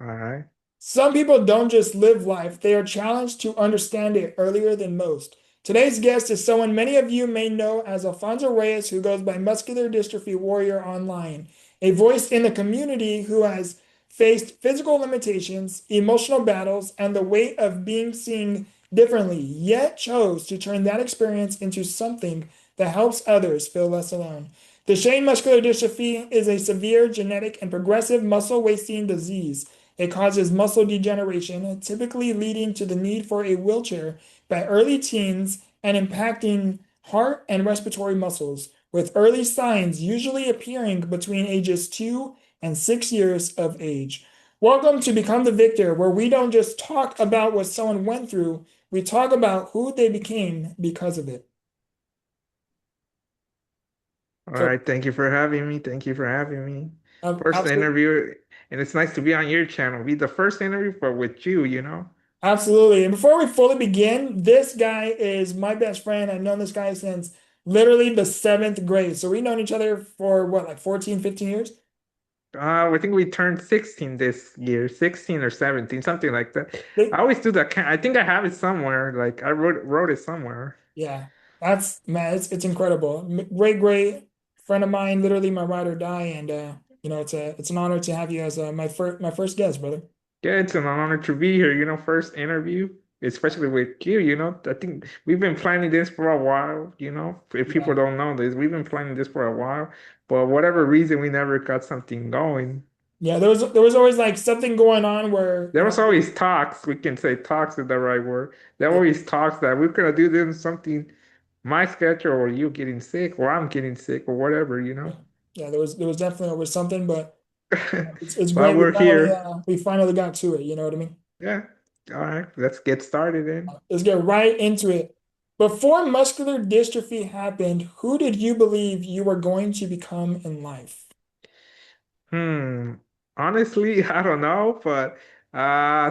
All right. Some people don't just live life, they are challenged to understand it earlier than most. Today's guest is someone many of you may know as Alfonso Reyes, who goes by Muscular Dystrophy Warrior online, a voice in the community who has faced physical limitations, emotional battles, and the weight of being seen differently, yet chose to turn that experience into something that helps others feel less alone. Duchenne muscular dystrophy is a severe genetic and progressive muscle wasting disease. It causes muscle degeneration, typically leading to the need for a wheelchair by early teens and impacting heart and respiratory muscles, with early signs usually appearing between ages 2 and 6 years of age. Welcome to Become the Victor, where we don't just talk about what someone went through, we talk about who they became because of it. All So, right. Thank you for having me. Thank you for having me. First absolutely. interview, and it's nice to be on your channel. Be the first interview, but with you, you know? Absolutely. And before we fully begin, this guy is my best friend. I've known this guy since literally the seventh grade. So we've known each other for what, like 14, 15 years? I think we turned 16 this year, 16 or 17, something like that. I They- always do that. I think I have it somewhere. Like I wrote it somewhere. Yeah, that's man, it's incredible. Great, great friend of mine, literally my ride or die. And it's an honor to have you as my first guest, brother. Yeah, it's an honor to be here, first interview, especially with you. I think we've been planning this for a while. If people Yeah. don't know this, we've been planning this for a while, but whatever reason, we never got something going. Yeah, there was always like something going on where, There was always talks, we can say talks is the right word. There yeah, always talks that we're gonna do this something, my schedule, or you getting sick, or I'm getting sick, or whatever. yeah, yeah, there was definitely always something, but it's But great. We we're finally here. uh, we finally got to it. You know what I mean? Yeah. All right, let's get started then. Let's get right into it. Before muscular dystrophy happened, who did you believe you were going to become in life? Hmm. Honestly, I don't know, but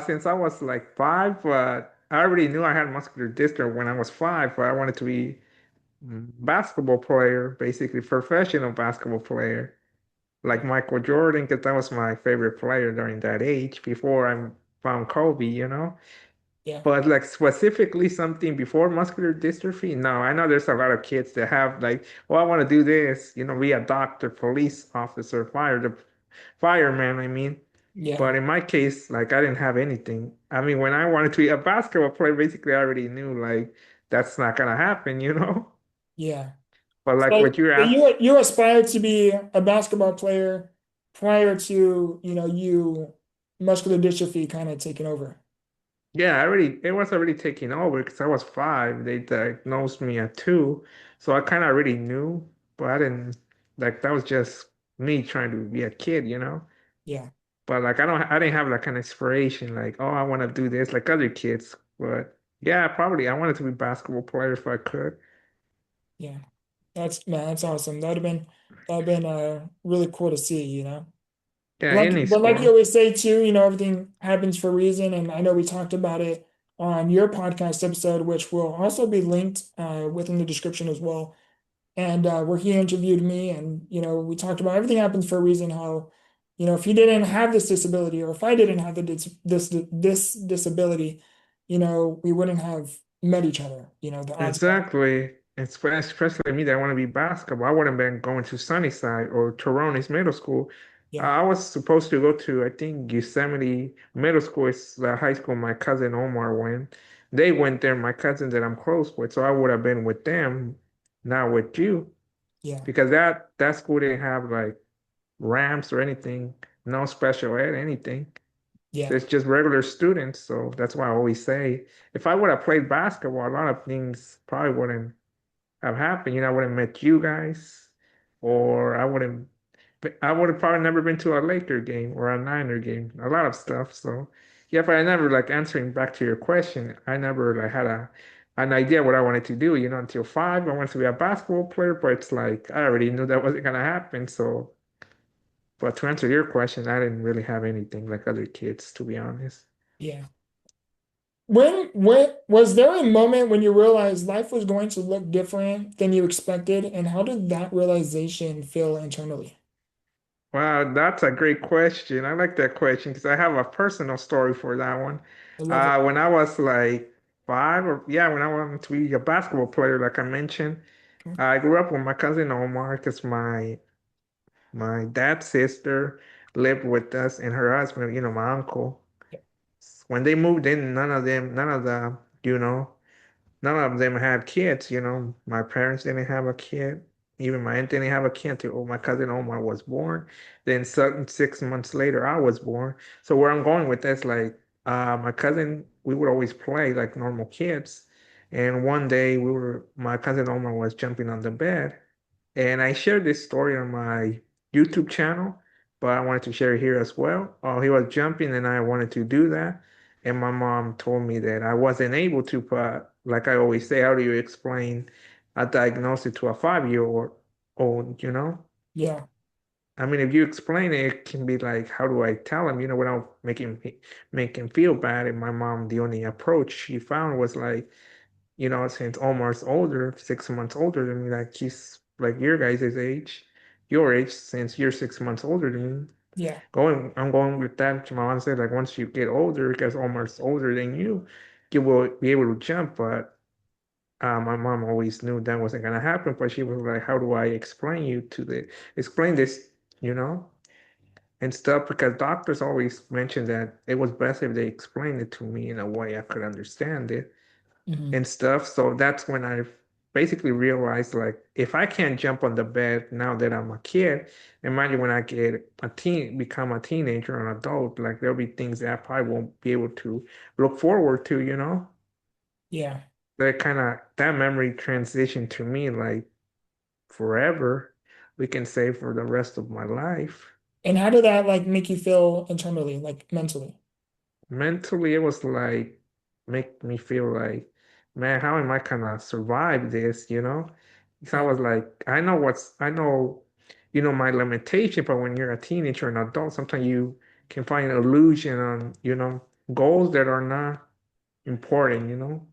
since I was like five, but I already knew I had muscular dystrophy when I was five, but I wanted to be basketball player, basically professional basketball player, like Michael Jordan, because that was my favorite player during that age before I found Kobe. Yeah, But like specifically something before muscular dystrophy, no, I know there's a lot of kids that have like, oh, I want to do this, be a doctor, police officer, fireman, I mean. yeah, But in my case, like I didn't have anything. I mean, when I wanted to be a basketball player, basically I already knew like that's not gonna happen. yeah. But like So, what you so asked, you aspired to be a basketball player prior to, you muscular dystrophy kind of taking over. yeah, it was already taking over because I was five. They diagnosed me at two, so I kind of already knew, but I didn't like that was just me trying to be a kid. Yeah, But like I didn't have like an inspiration like, oh, I want to do this like other kids. But yeah, probably I wanted to be a basketball player if I could. yeah. That's awesome. That would have been really cool to see, you know. Yeah, Like, any but like you sport. always say too, everything happens for a reason. And I know we talked about it on your podcast episode, which will also be linked within the description as well. And where he interviewed me, and we talked about everything happens for a reason. How, if he didn't have this disability, or if I didn't have this disability, we wouldn't have met each other. The odds. Exactly. Especially me that want to be basketball. I wouldn't been going to Sunnyside or Toronis Middle School. Yeah, I was supposed to go to, I think, Yosemite Middle School is the high school my cousin Omar went. They went there, my cousins that I'm close with, so I would have been with them, not with you, yeah, because that school didn't have like ramps or anything, no special ed, anything. yeah, There's just regular students, so that's why I always say if I would have played basketball, a lot of things probably wouldn't have happened. I wouldn't met you guys, or I would have probably never been to a Laker game or a Niner game. A lot of stuff. So yeah, but I never like answering back to your question. I never like had an idea what I wanted to do. Until five, I wanted to be a basketball player, but it's like I already knew that wasn't gonna happen. So, but to answer your question, I didn't really have anything like other kids, to be honest. yeah. When was there a moment when you realized life was going to look different than you expected, and how did that realization feel internally? Wow, that's a great question. I like that question because I have a personal story for that one. I love it. When I was like five, or yeah, when I wanted to be a basketball player, like I mentioned, Okay. I grew up with my cousin Omar because my dad's sister lived with us and her husband, my uncle. Yeah. When they moved in, none of the, you know, none of them had kids, My parents didn't have a kid. Even my aunt didn't have a kid until my cousin Omar was born. Then 6 months later, I was born. So where I'm going with this, like, my cousin, we would always play like normal kids. And one day my cousin Omar was jumping on the bed. And I shared this story on my YouTube channel, but I wanted to share it here as well. He was jumping and I wanted to do that. And my mom told me that I wasn't able to, but like I always say, how do you explain a diagnosis to a 5-year old? Yeah. I mean, if you explain it, it can be like, how do I tell him, without make him feel bad. And my mom, the only approach she found was like, since Omar's older, 6 months older than me, like he's like your age, since you're 6 months older than me. Yeah. I'm going with that. My mom said, like, once you get older, because Omar's older than you will be able to jump. But my mom always knew that wasn't gonna happen. But she was like, how do I explain this, you know, and stuff? Because doctors always mentioned that it was best if they explained it to me in a way I could understand it Hmm. and stuff. So that's when I basically realized like if I can't jump on the bed now that I'm a kid, imagine when I become a teenager or an adult, like there'll be things that I probably won't be able to look forward to. Yeah. That memory transition to me like forever, we can say for the rest of my life. And how did that like make you feel internally, like mentally? Mentally, it was like make me feel like, man, how am I gonna survive this? Because I Yeah. was like, I know, my limitation, but when you're a teenager and adult, sometimes you can find illusion on, goals that are not important.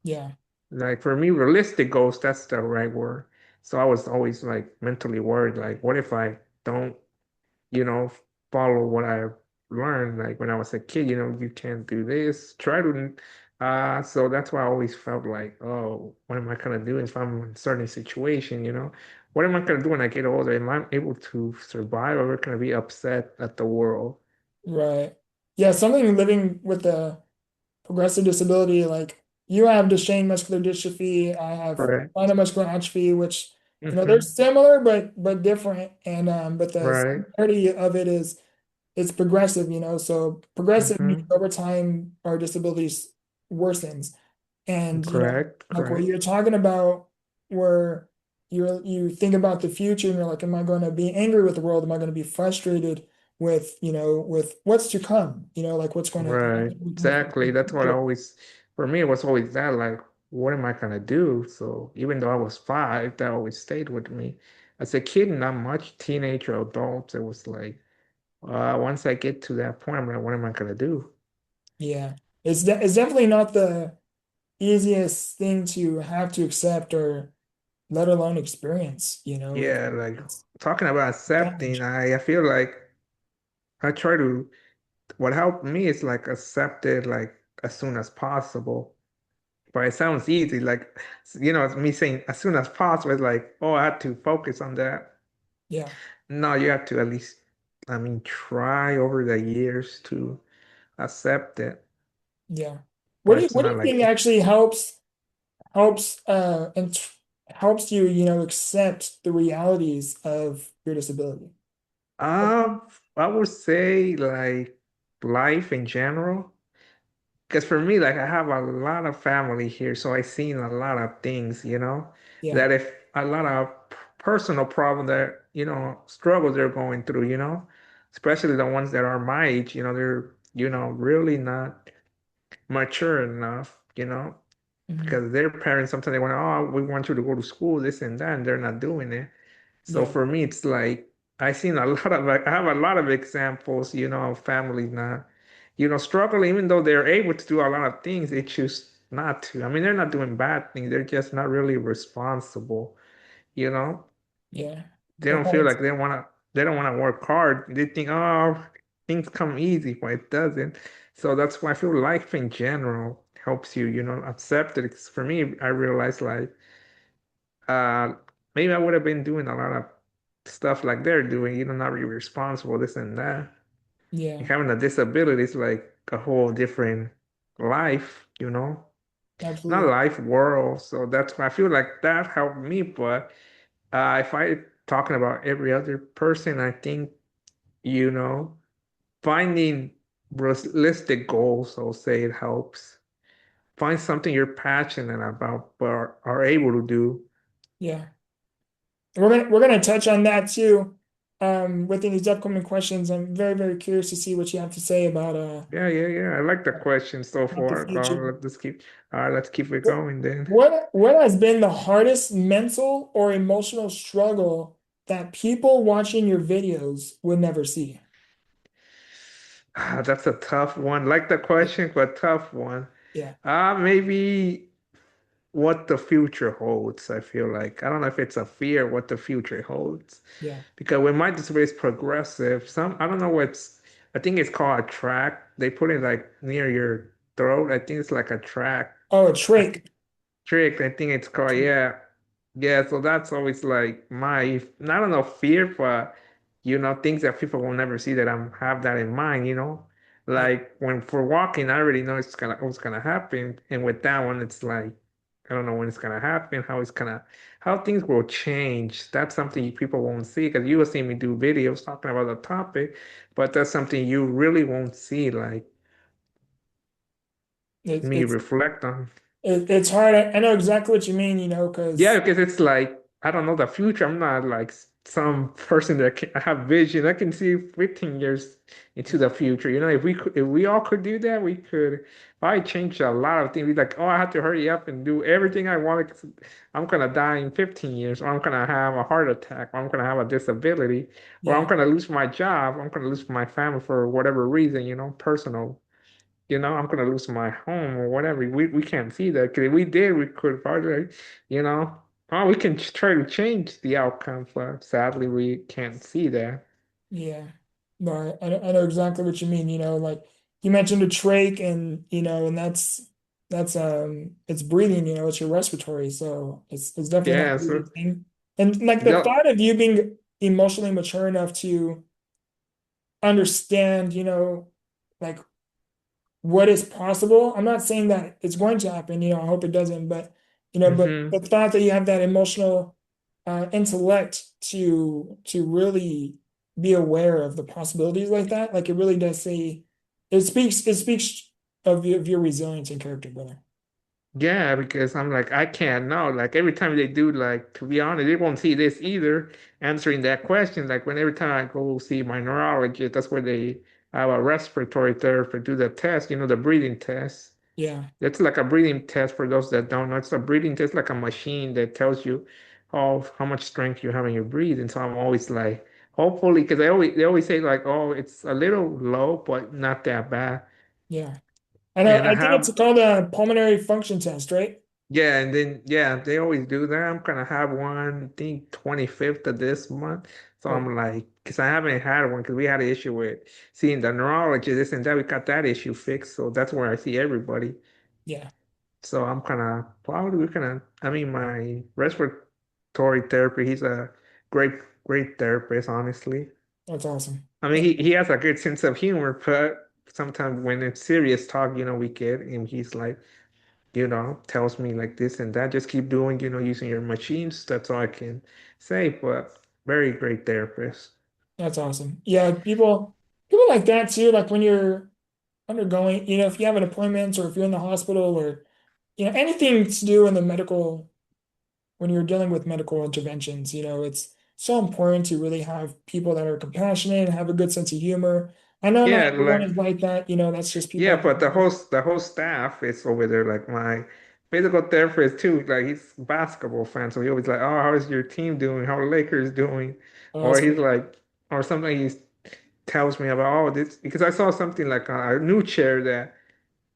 Yeah. Like for me, realistic goals, that's the right word. So I was always like mentally worried, like, what if I don't you know, follow what I learned. Like when I was a kid, you can't do this. Try to. So that's why I always felt like, oh, what am I gonna do if I'm in a certain situation? What am I gonna do when I get older? Am I able to survive, or gonna be upset at the world? Right. Yeah, something living with a progressive disability, like you have Duchenne muscular dystrophy, I have Correct. spinal muscular atrophy, which they're Mm-hmm. similar but different. And but the Right. similarity of it is it's progressive, so progressive means Mm-hmm. over time our disabilities worsens. And Correct. like what Correct. you're talking about, where you think about the future and you're like, am I going to be angry with the world? Am I going to be frustrated with, with what's to come? Like what's going to Right. happen with Exactly. That's what I the always, for me, it was always that, like, what am I gonna do? So even though I was five, that always stayed with me. As a kid, not much. Teenager, adult, it was like, once I get to that point, I'm like, what am I gonna do? Yeah, it's definitely not the easiest thing to have to accept or let alone experience. Yeah, like It's talking about a accepting, challenge. I feel like I try to, what helped me is like accept it like as soon as possible. But it sounds easy, like, it's me saying as soon as possible, it's like, oh, I had to focus on that. Yeah, No, you have to at least, I mean, try over the years to accept it. yeah. But it's What do not you think like, actually helps and helps you, accept the realities of your disability? um, I would say like life in general. Because for me, like I have a lot of family here, so I've seen a lot of things, Yeah, that if a lot of personal problems that, struggles they're going through, especially the ones that are my age, they're, really not mature enough, hmm, because their parents sometimes they want, oh, we want you to go to school, this and that, and they're not doing it. So yeah, for me, it's like I have a lot of examples, of families not, struggling, even though they're able to do a lot of things, they choose not to. I mean, they're not doing bad things, they're just not really responsible, you know? yeah. They That don't feel makes like they want to. they don't want to work hard. They think, oh, things come easy, but it doesn't. So that's why I feel life in general helps you, accept it. 'Cause for me, I realized like, uh, maybe I would have been doing a lot of stuff like they're doing, not really responsible, this and that. Yeah, Like having a disability is like a whole different life, not absolutely. life world. So that's why I feel like that helped me. But if I talking about every other person, I think, you know, finding realistic goals, I'll say it helps. Find something you're passionate about but are able to do. Yeah. We're gonna touch on that too. Within these upcoming questions. I'm very, very curious to see what you have to say Yeah, yeah, yeah. I like the question so about the far. future. Let's keep it What going then. what has been the hardest mental or emotional struggle that people watching your videos would never see? That's a tough one. Like the Yeah, question, but tough one. yeah, Maybe what the future holds, I feel like. I don't know if it's a fear what the future holds. yeah. Because when my disability is progressive, I don't know I think it's called a track. They put it like near your throat. I think it's like a track. Oh, a I trach. think trick, I think it's called, yeah. Yeah, so that's always like I don't know, fear, but things that people will never see that I'm have that in mind. Yeah, Like when for walking, I already know what's gonna happen. And with that one, it's like I don't know when it's gonna happen, how things will change. That's something people won't see because you will see me do videos talking about the topic, but that's something you really won't see, like it's me it's reflect on. it's hard. I know exactly what you mean, Yeah, because because it's like I don't know the future. I'm not like some person that I have vision. I can see 15 years into the future. If we all could do that, we could probably change a lot of things. Be like, oh, I have to hurry up and do everything I want. 'Cause I'm gonna die in 15 years, or I'm gonna have a heart attack, or I'm gonna have a disability, or I'm yeah, gonna lose my job. I'm gonna lose my family for whatever reason, personal. I'm gonna lose my home or whatever. We can't see that because if we did, we could probably, you know, we can try to change the outcome, but sadly, we can't see that. yeah. No, I know exactly what you mean. Like you mentioned a trach, and and that's it's breathing. It's your respiratory, so it's definitely not Yeah, an easy so thing. And like the yeah, thought of you being emotionally mature enough to understand, like what is possible. I'm not saying that it's going to happen, I hope it doesn't, but but hmm the thought that you have that emotional intellect to really be aware of the possibilities like that, like it really does say it speaks of your resilience and character, brother. yeah, because I'm like, I can't know. Like every time they do, like to be honest, they won't see this either. Answering that question, like when every time I go see my neurologist, that's where they have a respiratory therapist do the test, the breathing test. Yeah, It's like a breathing test for those that don't know. It's a breathing test, like a machine that tells you how much strength you have in your breathing. So I'm always like, hopefully, because they always say like, oh, it's a little low, but not that bad. yeah. I know. And I I think it's have, called a pulmonary function test, right? yeah, and then yeah, they always do that. I'm gonna have one, I think 25th of this month. So Oh, I'm like, because I haven't had one because we had an issue with seeing the neurologist, this and that. We got that issue fixed. So that's where I see everybody. yeah, So I'm kind of probably we're gonna. I mean, my respiratory therapy. He's a great, great therapist. Honestly, that's awesome. I mean, he has a good sense of humor, but sometimes when it's serious talk, we get him. He's like, tells me like this and that. Just keep doing, using your machines. That's all I can say. But very great therapist. That's awesome. Yeah, people like that too. Like when you're undergoing, if you have an appointment or if you're in the hospital or anything to do in the medical when you're dealing with medical interventions, it's so important to really have people that are compassionate and have a good sense of humor. I know not Yeah, everyone like is like that, that's just yeah, people. but the whole staff is over there. Like my physical therapist too. Like he's a basketball fan, so he always like, oh, how is your team doing? How are Lakers doing? Or That's he's great. like, or something he tells me about, oh, this because I saw something like a new chair that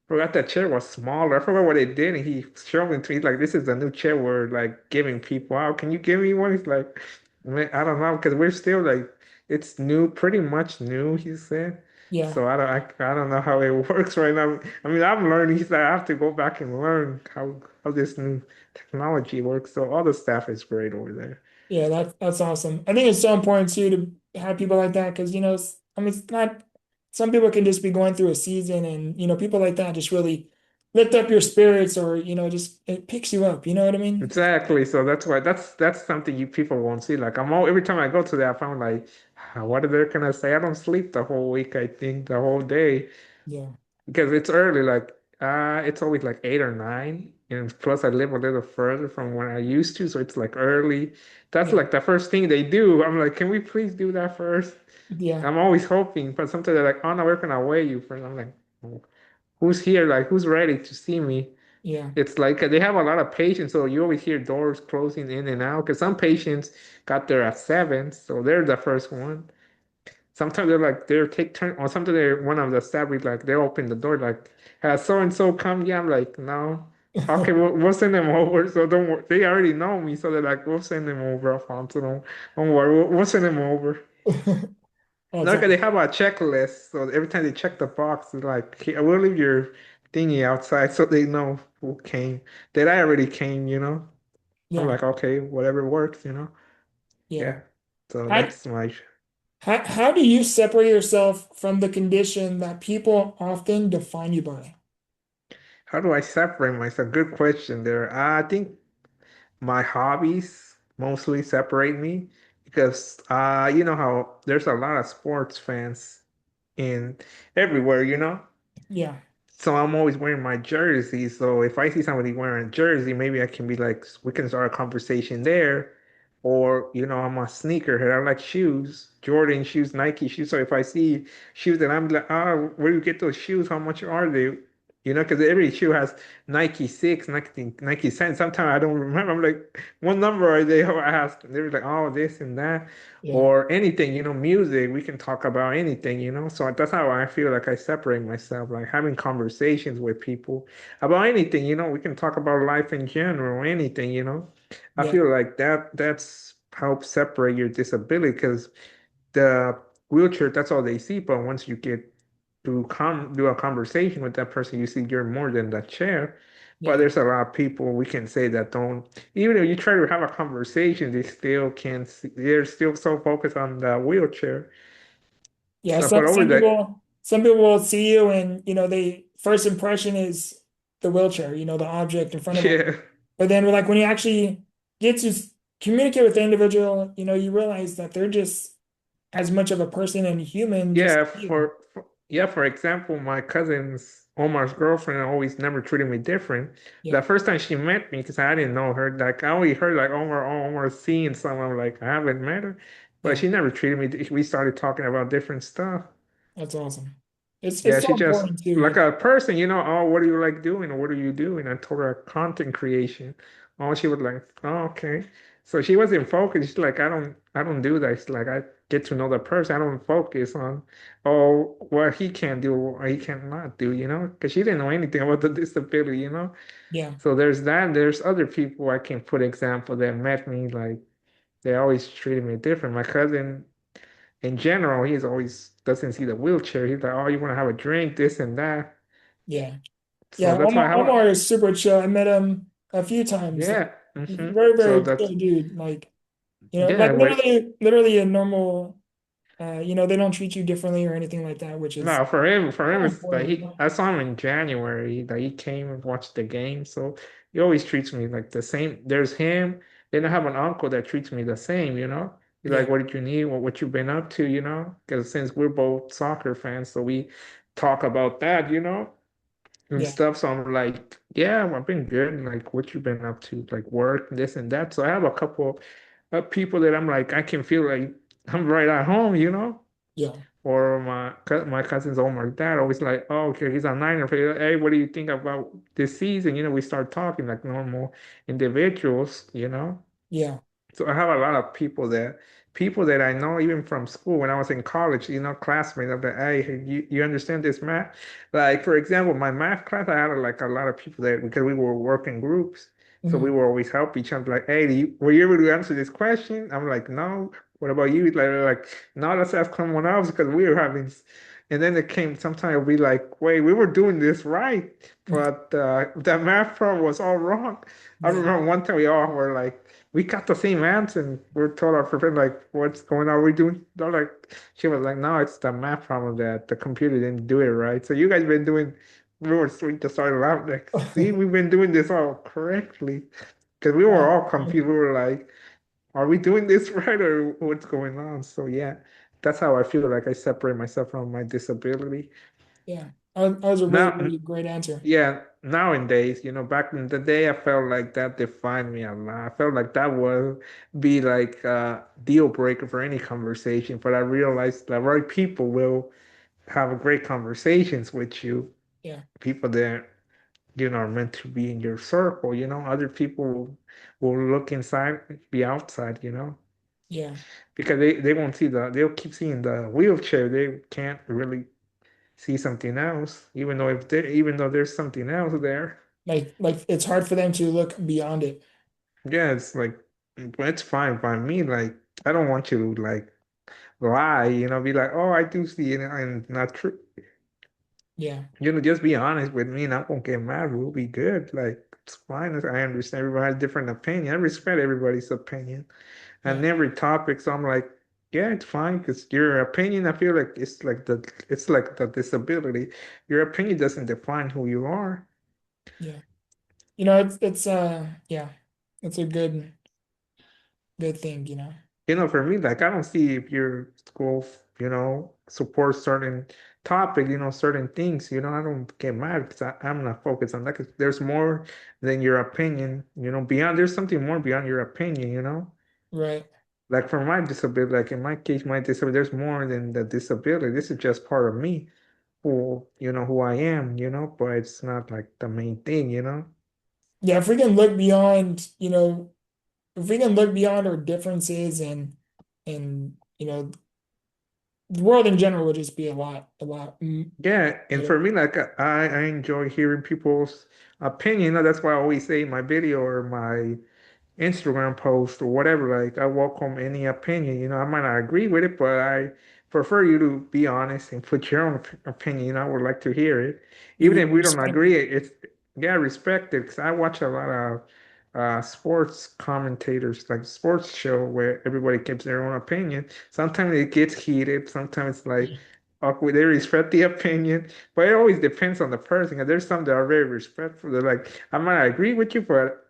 forgot that chair was smaller. I forgot what it did, and he showed it to me. He's like, this is a new chair we're like giving people out. Can you give me one? He's like, man, I don't know, because we're still like, it's new, pretty much new, he said. Yeah. So I don't know how it works right now. I mean, I'm learning. He said I have to go back and learn how this new technology works. So all the staff is great over there. Yeah, that's awesome. I think it's so important too to have people like that because I mean, it's not. Some people can just be going through a season, and people like that just really lift up your spirits, or just it picks you up. You know what I mean? Exactly. So that's why that's something you people won't see. Like every time I go to that, I found like, what are they gonna say? I don't sleep the whole week. I think the whole day Yeah, because it's early. Like it's always like 8 or 9, and plus I live a little further from where I used to, so it's like early. That's yeah, like the first thing they do. I'm like, can we please do that first? yeah, I'm always hoping, but sometimes they're like, oh no, we're gonna wait you first. I'm like, "Oh, who's here? Like who's ready to see me? yeah, It's like they have a lot of patients, so you always hear doors closing in and out. Because some patients got there at 7, so they're the first one. Sometimes they're take turn, or sometimes they're one of the staff is like they open the door like, has so and so come? Yeah, I'm like, no. Okay, we'll send them over. So don't worry. They already know me, so they're like, we'll send them over, Alfonso. Don't worry, we'll send them over. that's No, 'cause they awesome. have a checklist, so every time they check the box, it's like, "Hey, we'll leave your thingy outside so they know who came. That I already came. I'm Yeah, like, okay, whatever works. yeah. Yeah. So How, that's my, how do you separate yourself from the condition that people often define you by? how do I separate myself? Good question there. I think my hobbies mostly separate me because you know how there's a lot of sports fans in everywhere. Yeah, So I'm always wearing my jersey. So if I see somebody wearing a jersey, maybe I can be like, we can start a conversation there. Or, I'm a sneakerhead. I like shoes, Jordan shoes, Nike shoes. So if I see shoes that I'm like, oh, where do you get those shoes? How much are they? Because every shoe has Nike 6, Nike 7. Sometimes I don't remember. I'm like, what number are they? I ask. They're like, oh, this and that yeah, or anything, music, we can talk about anything. So that's how I feel like I separate myself, like having conversations with people about anything, we can talk about life in general, anything. I yeah, feel like that's helps separate your disability because the wheelchair, that's all they see. But once you get to do a conversation with that person, you see you're more than that chair. But yeah, there's a lot of people we can say that don't, even if you try to have a conversation, they still can't see, they're still so focused on the wheelchair. yeah. So, Some but over some that, people some people will see you, and they first impression is the wheelchair, the object in front of them. yeah, But then, like when you actually get to communicate with the individual, you realize that they're just as much of a person and human, just yeah, you. for example, my cousin's Omar's girlfriend always never treated me different. Yeah, The first time she met me, because I didn't know her, like I only heard like Omar seeing someone, like I haven't met her, but yeah. she never treated me. We started talking about different stuff. That's awesome. It's Yeah, so she just important too. like a person. Oh, what do you like doing? Or what are you doing? I told her content creation. Oh, she was like, oh, okay. So she wasn't focused. She's like, I don't do that. It's like I get to know the person. I don't focus on, oh, what he can do or he cannot do. Because she didn't know anything about the disability. Yeah, So there's that. There's other people I can put example that met me like they always treated me different. My cousin in general, he's always doesn't see the wheelchair. He's like, oh, you want to have a drink, this and that. yeah, So yeah. that's why I have Omar is super chill. I met him a few times. Like, yeah. he's a hmm very, So very that's chill dude. Like, like yeah. Wait, literally a normal. They don't treat you differently or anything like that, which is no, for him, so it's like important. I saw him in January. Like he came and watched the game, so he always treats me like the same. There's him. Then I have an uncle that treats me the same. He's Yeah, like, what did you need? What you been up to? Because since we're both soccer fans, so we talk about that. And yeah, stuff. So I'm like, yeah, I've been good. Like, what you been up to? Like work, this and that. So I have a couple of people that I'm like, I can feel like I'm right at home. yeah, Or my cousins or my dad always like, oh, okay, he's a Niner player. Hey, what do you think about this season? We start talking like normal individuals. yeah. So I have a lot of people that I know even from school when I was in college, classmates of the hey, you understand this math? Like for example, my math class, I had like a lot of people there because we were working groups. So we Mhm. were always help each other like, hey, were you able to answer this question? I'm like, no. What about you? Like, no, let's ask someone else because we were having, and then it came, sometimes it'll be like, wait, we were doing this right, but that math problem was all wrong. I Yeah, remember one time we all were like, we got the same answer, and we're told our friend, like, what's going on? Are we doing? They're like, she was like, no, it's the math problem that the computer didn't do it right. So you guys been doing, we were sweet to start laughing, like, see, we've been doing this all correctly. Because we were all confused. We were like, are we doing this right or what's going on? So yeah, that's how I feel like I separate myself from my disability. yeah. That was a really, Now, really great answer. yeah, nowadays, back in the day, I felt like that defined me a lot. I felt like that would be like a deal breaker for any conversation. But I realized the right people will have great conversations with you. Yeah, People that, are meant to be in your circle, other people will look inside, be outside. yeah, Because they won't see they'll keep seeing the wheelchair. They can't really see something else, even though there's something else there. like it's hard for them to look beyond it. Yeah, it's like, it's fine by me. Like, I don't want you to like lie, be like, oh, I do see it and not true. Yeah, Just be honest with me and I won't get mad. We'll be good. Like, it's fine. I understand everybody has different opinion. I respect everybody's opinion yeah, and every topic. So I'm like, yeah, it's fine because your opinion, I feel like it's like the disability. Your opinion doesn't define who you are. yeah. It's yeah, it's a good thing, you know. For me, like I don't see if your school, supports certain topic, certain things, I don't get mad because I'm not focused on that. 'Cause there's more than your opinion, there's something more beyond your opinion. Right. Like for my disability, like in my case, my disability, there's more than the disability. This is just part of me, who I am, but it's not like the main thing. Yeah, if we can look beyond, if we can look beyond our differences and the world in general would just be a lot Yeah, and better. for me, like I enjoy hearing people's opinion. That's why I always say in my video or my Instagram post or whatever, like I welcome any opinion. I might not agree with it, but I prefer you to be honest and put your own opinion. I would like to hear it. You Even would if we don't respect it. agree, it's yeah, respect it because I watch a lot of sports commentators, like sports show where everybody gives their own opinion. Sometimes it gets heated, sometimes it's like awkward. They respect the opinion, but it always depends on the person. And there's some that are very respectful. They're like, I might not agree with you, but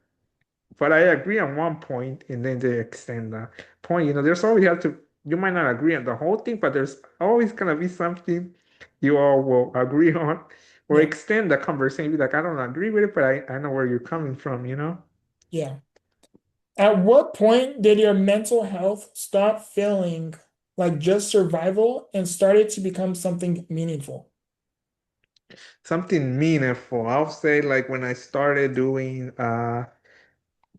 I agree on one point, and then they extend the point. There's always have to. You might not agree on the whole thing, but there's always gonna be something you all will agree on, or Yeah, extend the conversation. Be like, I don't agree with it, but I know where you're coming from. yeah. At what point did your mental health stop feeling like just survival and started to become something meaningful? Something meaningful. I'll say like when I started doing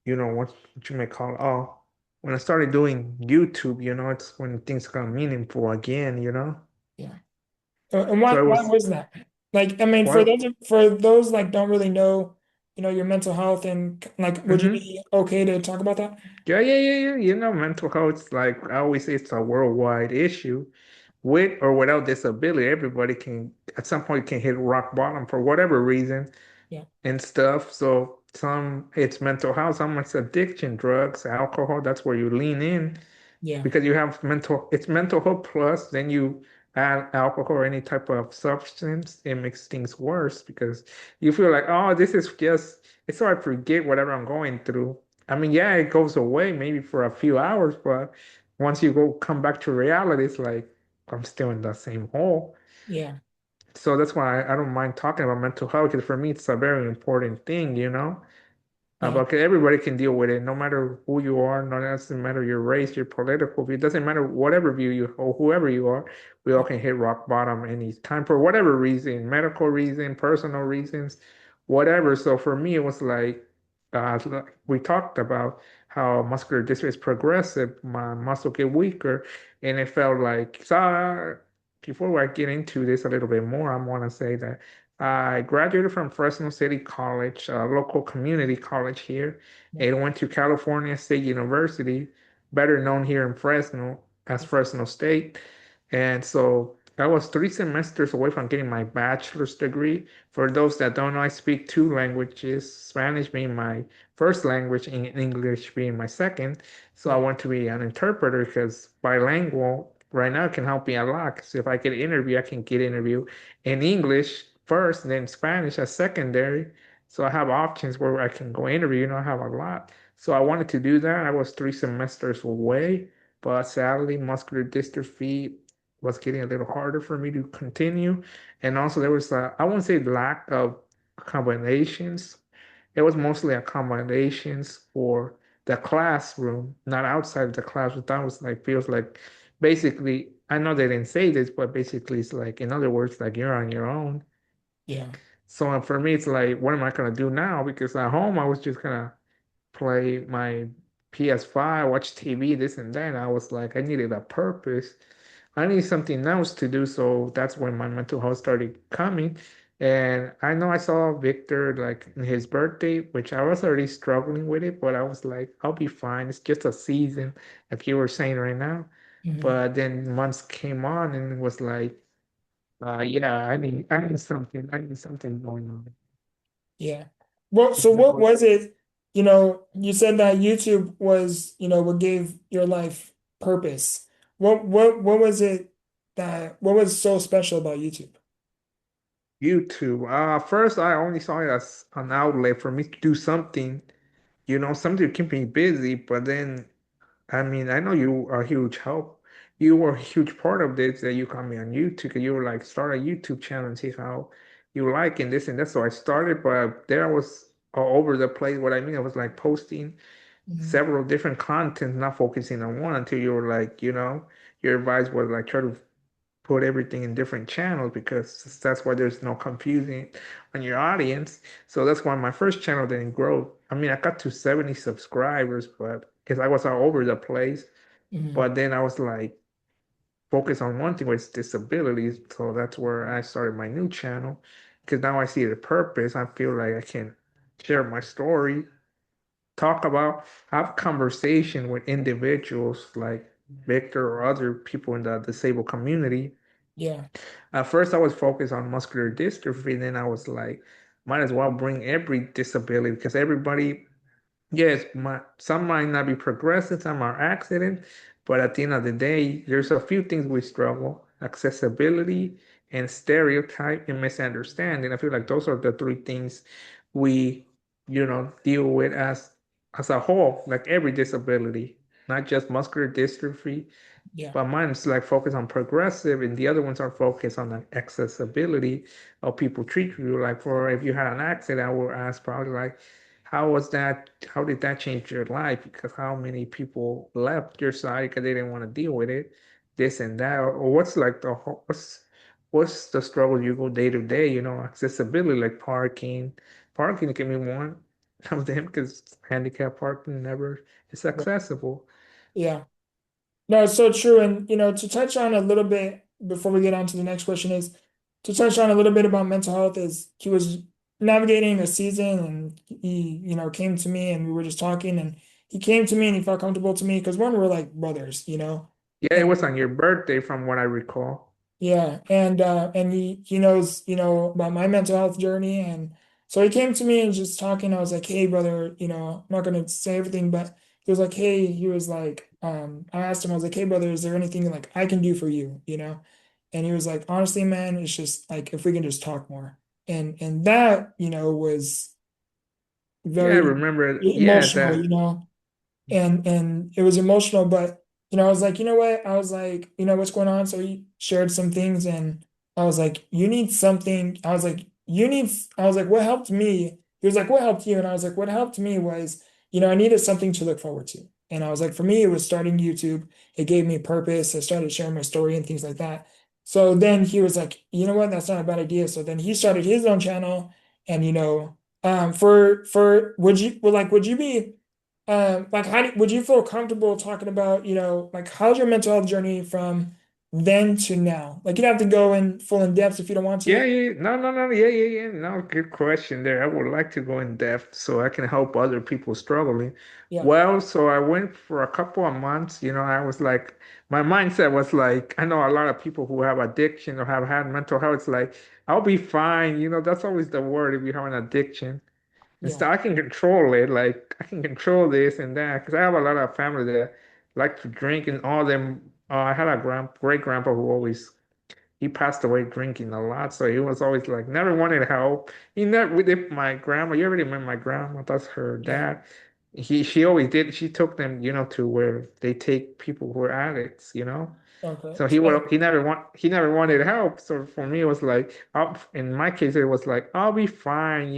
what you may call when I started doing YouTube, it's when things got meaningful again. Yeah. And why So it why was was that? Like, I mean, well, for those like don't really know, your mental health and like, would you mhm. be okay to talk about that? Yeah, yeah, yeah, yeah. Mental health, like I always say, it's a worldwide issue. With or without disability, everybody can at some point can hit rock bottom for whatever reason Yeah, and stuff. So some it's mental health, some it's addiction, drugs, alcohol. That's where you lean in yeah, because it's mental health plus then you add alcohol or any type of substance, it makes things worse because you feel like, oh, this is just it's so I forget whatever I'm going through. I mean, yeah, it goes away maybe for a few hours, but once you go come back to reality, it's like I'm still in the same hole. yeah, So that's why I don't mind talking about mental health because for me it's a very important thing. yeah, But everybody can deal with it, no matter who you are, no doesn't matter your race, your political view, it doesn't matter whatever view you or whoever you are, we all yeah, can hit rock bottom any time for whatever reason, medical reason, personal reasons, whatever. So for me, it was like we talked about how muscular dystrophy is progressive, my muscle get weaker, and it felt like so. Before I get into this a little bit more, I want to say that. I graduated from Fresno City College, a local community college here, yeah, and went to California State University. better known here in Fresno as Fresno State. And so I was 3 semesters away from getting my bachelor's degree. For those that don't know, I speak two languages, Spanish being my first language and English being my second. So I Yeah. want to be an interpreter because bilingual right now can help me a lot. So if I get an interview, I can get interview in English first, then Spanish as secondary. So I have options where I can go interview. I have a lot. So I wanted to do that. I was 3 semesters away, but sadly, muscular dystrophy was getting a little harder for me to continue. And also there was I won't say lack of accommodations. It was mostly accommodations for the classroom, not outside the classroom. That was like feels like basically I know they didn't say this, but basically it's like in other words, like you're on your own. Yeah. So for me, it's like, what am I gonna do now? Because at home I was just gonna play my PS5, watch TV, this and that. And I was like, I needed a purpose. I need something else to do. So that's when my mental health started coming. And I know I saw Victor like in his birthday, which I was already struggling with it, but I was like, I'll be fine. It's just a season, like you were saying right now. Mhm. But then months came on and it was like, yeah, I need something going on. Yeah. Well, so what was it, you said that YouTube was, what gave your life purpose. What was it what was so special about YouTube? YouTube. First I only saw it as an outlet for me to do something, something to keep me busy. But then, I mean, I know you are a huge help. You were a huge part of this that you got me on YouTube. And you were like, start a YouTube channel and see how you like and this and that. So I started, but there I was all over the place. What I mean, I was like posting Mhm. several different contents, not focusing on one until you were like, your advice was like try to put everything in different channels because that's why there's no confusing on your audience. So that's why my first channel didn't grow. I mean, I got to 70 subscribers, but because I was all over the place. Mhm. But then I was like focused on one thing was disabilities. So that's where I started my new channel because now I see the purpose. I feel like I can share my story, talk about, have conversation with individuals like Victor or other people in the disabled community. Yeah. At first, I was focused on muscular dystrophy. Then I was like, might as well bring every disability because everybody, yes, some might not be progressive, some are accident, but at the end of the day, there's a few things we struggle: accessibility and stereotype and misunderstanding. I feel like those are the three things we, deal with as a whole, like every disability, not just muscular dystrophy, Yeah. but mine's like focused on progressive, and the other ones are focused on the accessibility of people treat you. Like for if you had an accident, I would ask probably like, how was that? How did that change your life? Because how many people left your side because they didn't want to deal with it, this and that, or what's like what's the struggle you go day to day? Accessibility like parking. Parking can be one of them because handicap parking never is Yeah. accessible. Yeah. No, it's so true. And, to touch on a little bit before we get on to the next question is to touch on a little bit about mental health is he was navigating a season and he, came to me and we were just talking and he came to me and he felt comfortable to me because one, we're like brothers. Yeah, it was on your birthday, from what I recall. Yeah, and he knows, about my mental health journey and so he came to me and just talking, I was like, "Hey brother, I'm not gonna say everything, but he was like, "Hey," he was like, I asked him, I was like, "Hey brother, is there anything like I can do for you?" And he was like, "Honestly, man, it's just like if we can just talk more." And that, was Yeah, I very remember. Yeah, emotional, and it was emotional, but I was like, you know what? I was like, what's going on? So he shared some things and I was like, you need something. I was like, I was like, what helped me? He was like, what helped you? And I was like, what helped me was, I needed something to look forward to. And I was like, for me, it was starting YouTube. It gave me purpose. I started sharing my story and things like that. So then he was like, you know what? That's not a bad idea. So then he started his own channel and, would you be like, would you feel comfortable talking about, like, how's your mental health journey from? then to now? Like, you don't have to go in full in depth if you don't want Yeah, to. yeah, no, no, no, yeah, yeah, yeah. No, good question there. I would like to go in depth so I can help other people struggling. Yeah, Well, so I went for a couple of months. I was like, my mindset was like, I know a lot of people who have addiction or have had mental health. It's like, I'll be fine. That's always the word if you have an addiction. yeah, Instead, I can control it. Like, I can control this and that because I have a lot of family that like to drink and all them. I had a great grandpa who always he passed away drinking a lot, so he was always like never wanted help. He never with my grandma. You already met my grandma. That's her yeah. dad. She always did. She took them, to where they take people who are addicts. Okay. So So, he never wanted help. So for me, it was like, in my case, it was like I'll be fine.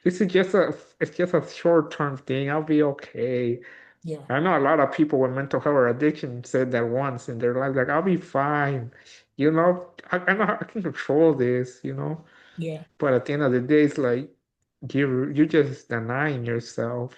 This is just it's just a short-term thing. I'll be okay. yeah, I know a lot of people with mental health or addiction said that once in their life, like, I'll be fine. I know I can control this. yeah. But at the end of the day, it's like you're just denying yourself.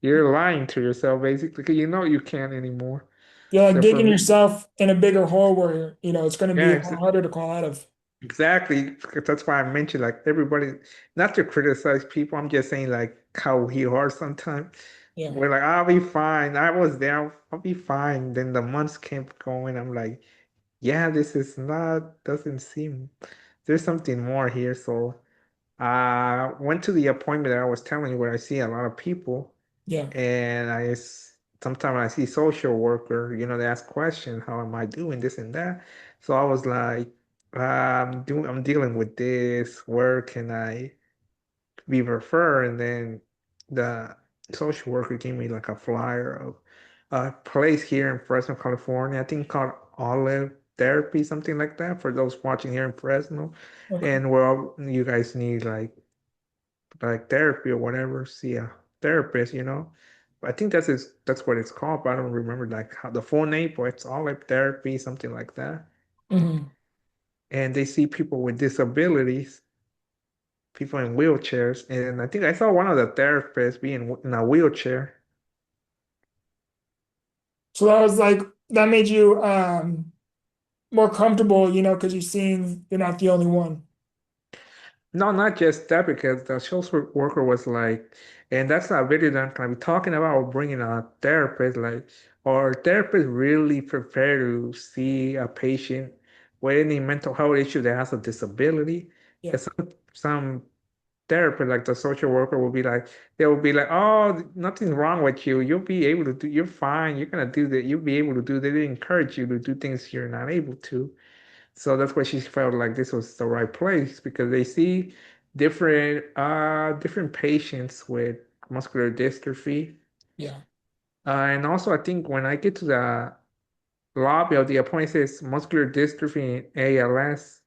You're lying to yourself basically, 'cause you know you can't anymore. You're like So for digging me, yourself in a bigger hole where, it's going to yeah, be harder to crawl out of. exactly. That's why I mentioned like everybody, not to criticize people. I'm just saying like how we are sometimes. Yeah, We're like, I'll be fine. I was there. I'll be fine. Then the months kept going. I'm like, yeah, this is not, doesn't seem, there's something more here. So I went to the appointment that I was telling you where I see a lot of people yeah. and sometimes I see social worker, they ask questions, how am I doing this and that. So I was like, I'm dealing with this. Where can I be referred? And then the social worker gave me like a flyer of a place here in Fresno, California, I think called Olive Therapy, something like that, for those watching here in Fresno. Okay. And where you guys need like therapy or whatever, see a therapist. I think that's what it's called, but I don't remember like how the full name, but it's Olive Therapy, something like that. Hmm. And they see people with disabilities, people in wheelchairs, and I think I saw one of the therapists being in a wheelchair. So that was like, that made you more comfortable, because you're seeing you're not the only one. No, not just that, because the social worker was like, and that's a video that I'm gonna be talking about bringing a therapist, like, or therapists really prepare to see a patient with any mental health issue that has a disability. Yeah, Because some therapist, like the social worker, they will be like, oh, nothing's wrong with you. You'll be able to do, you're fine. You're gonna do that. You'll be able to do that. They encourage you to do things you're not able to. So that's why she felt like this was the right place because they see different patients with muscular dystrophy. yeah, And also I think when I get to the lobby of the appointment says muscular dystrophy and ALS,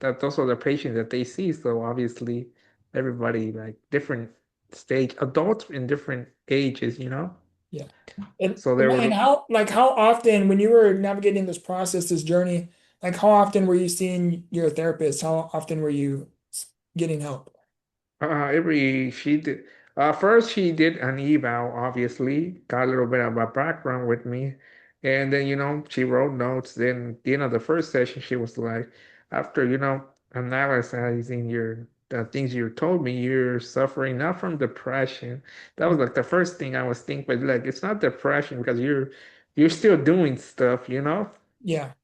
that those are the patients that they see. So obviously everybody like different stage, adults in different ages. yeah. And So they and were how often when you were navigating this process, this journey, like how often were you seeing your therapist? How often were you getting help? every she did first she did an eval, obviously, got a little bit of a background with me, and then she wrote notes. Then at the end of the first session, she was like, after analyzing the things you told me, you're suffering not from depression. That was like the first thing I was thinking, but like it's not depression because you're still doing stuff. Yeah,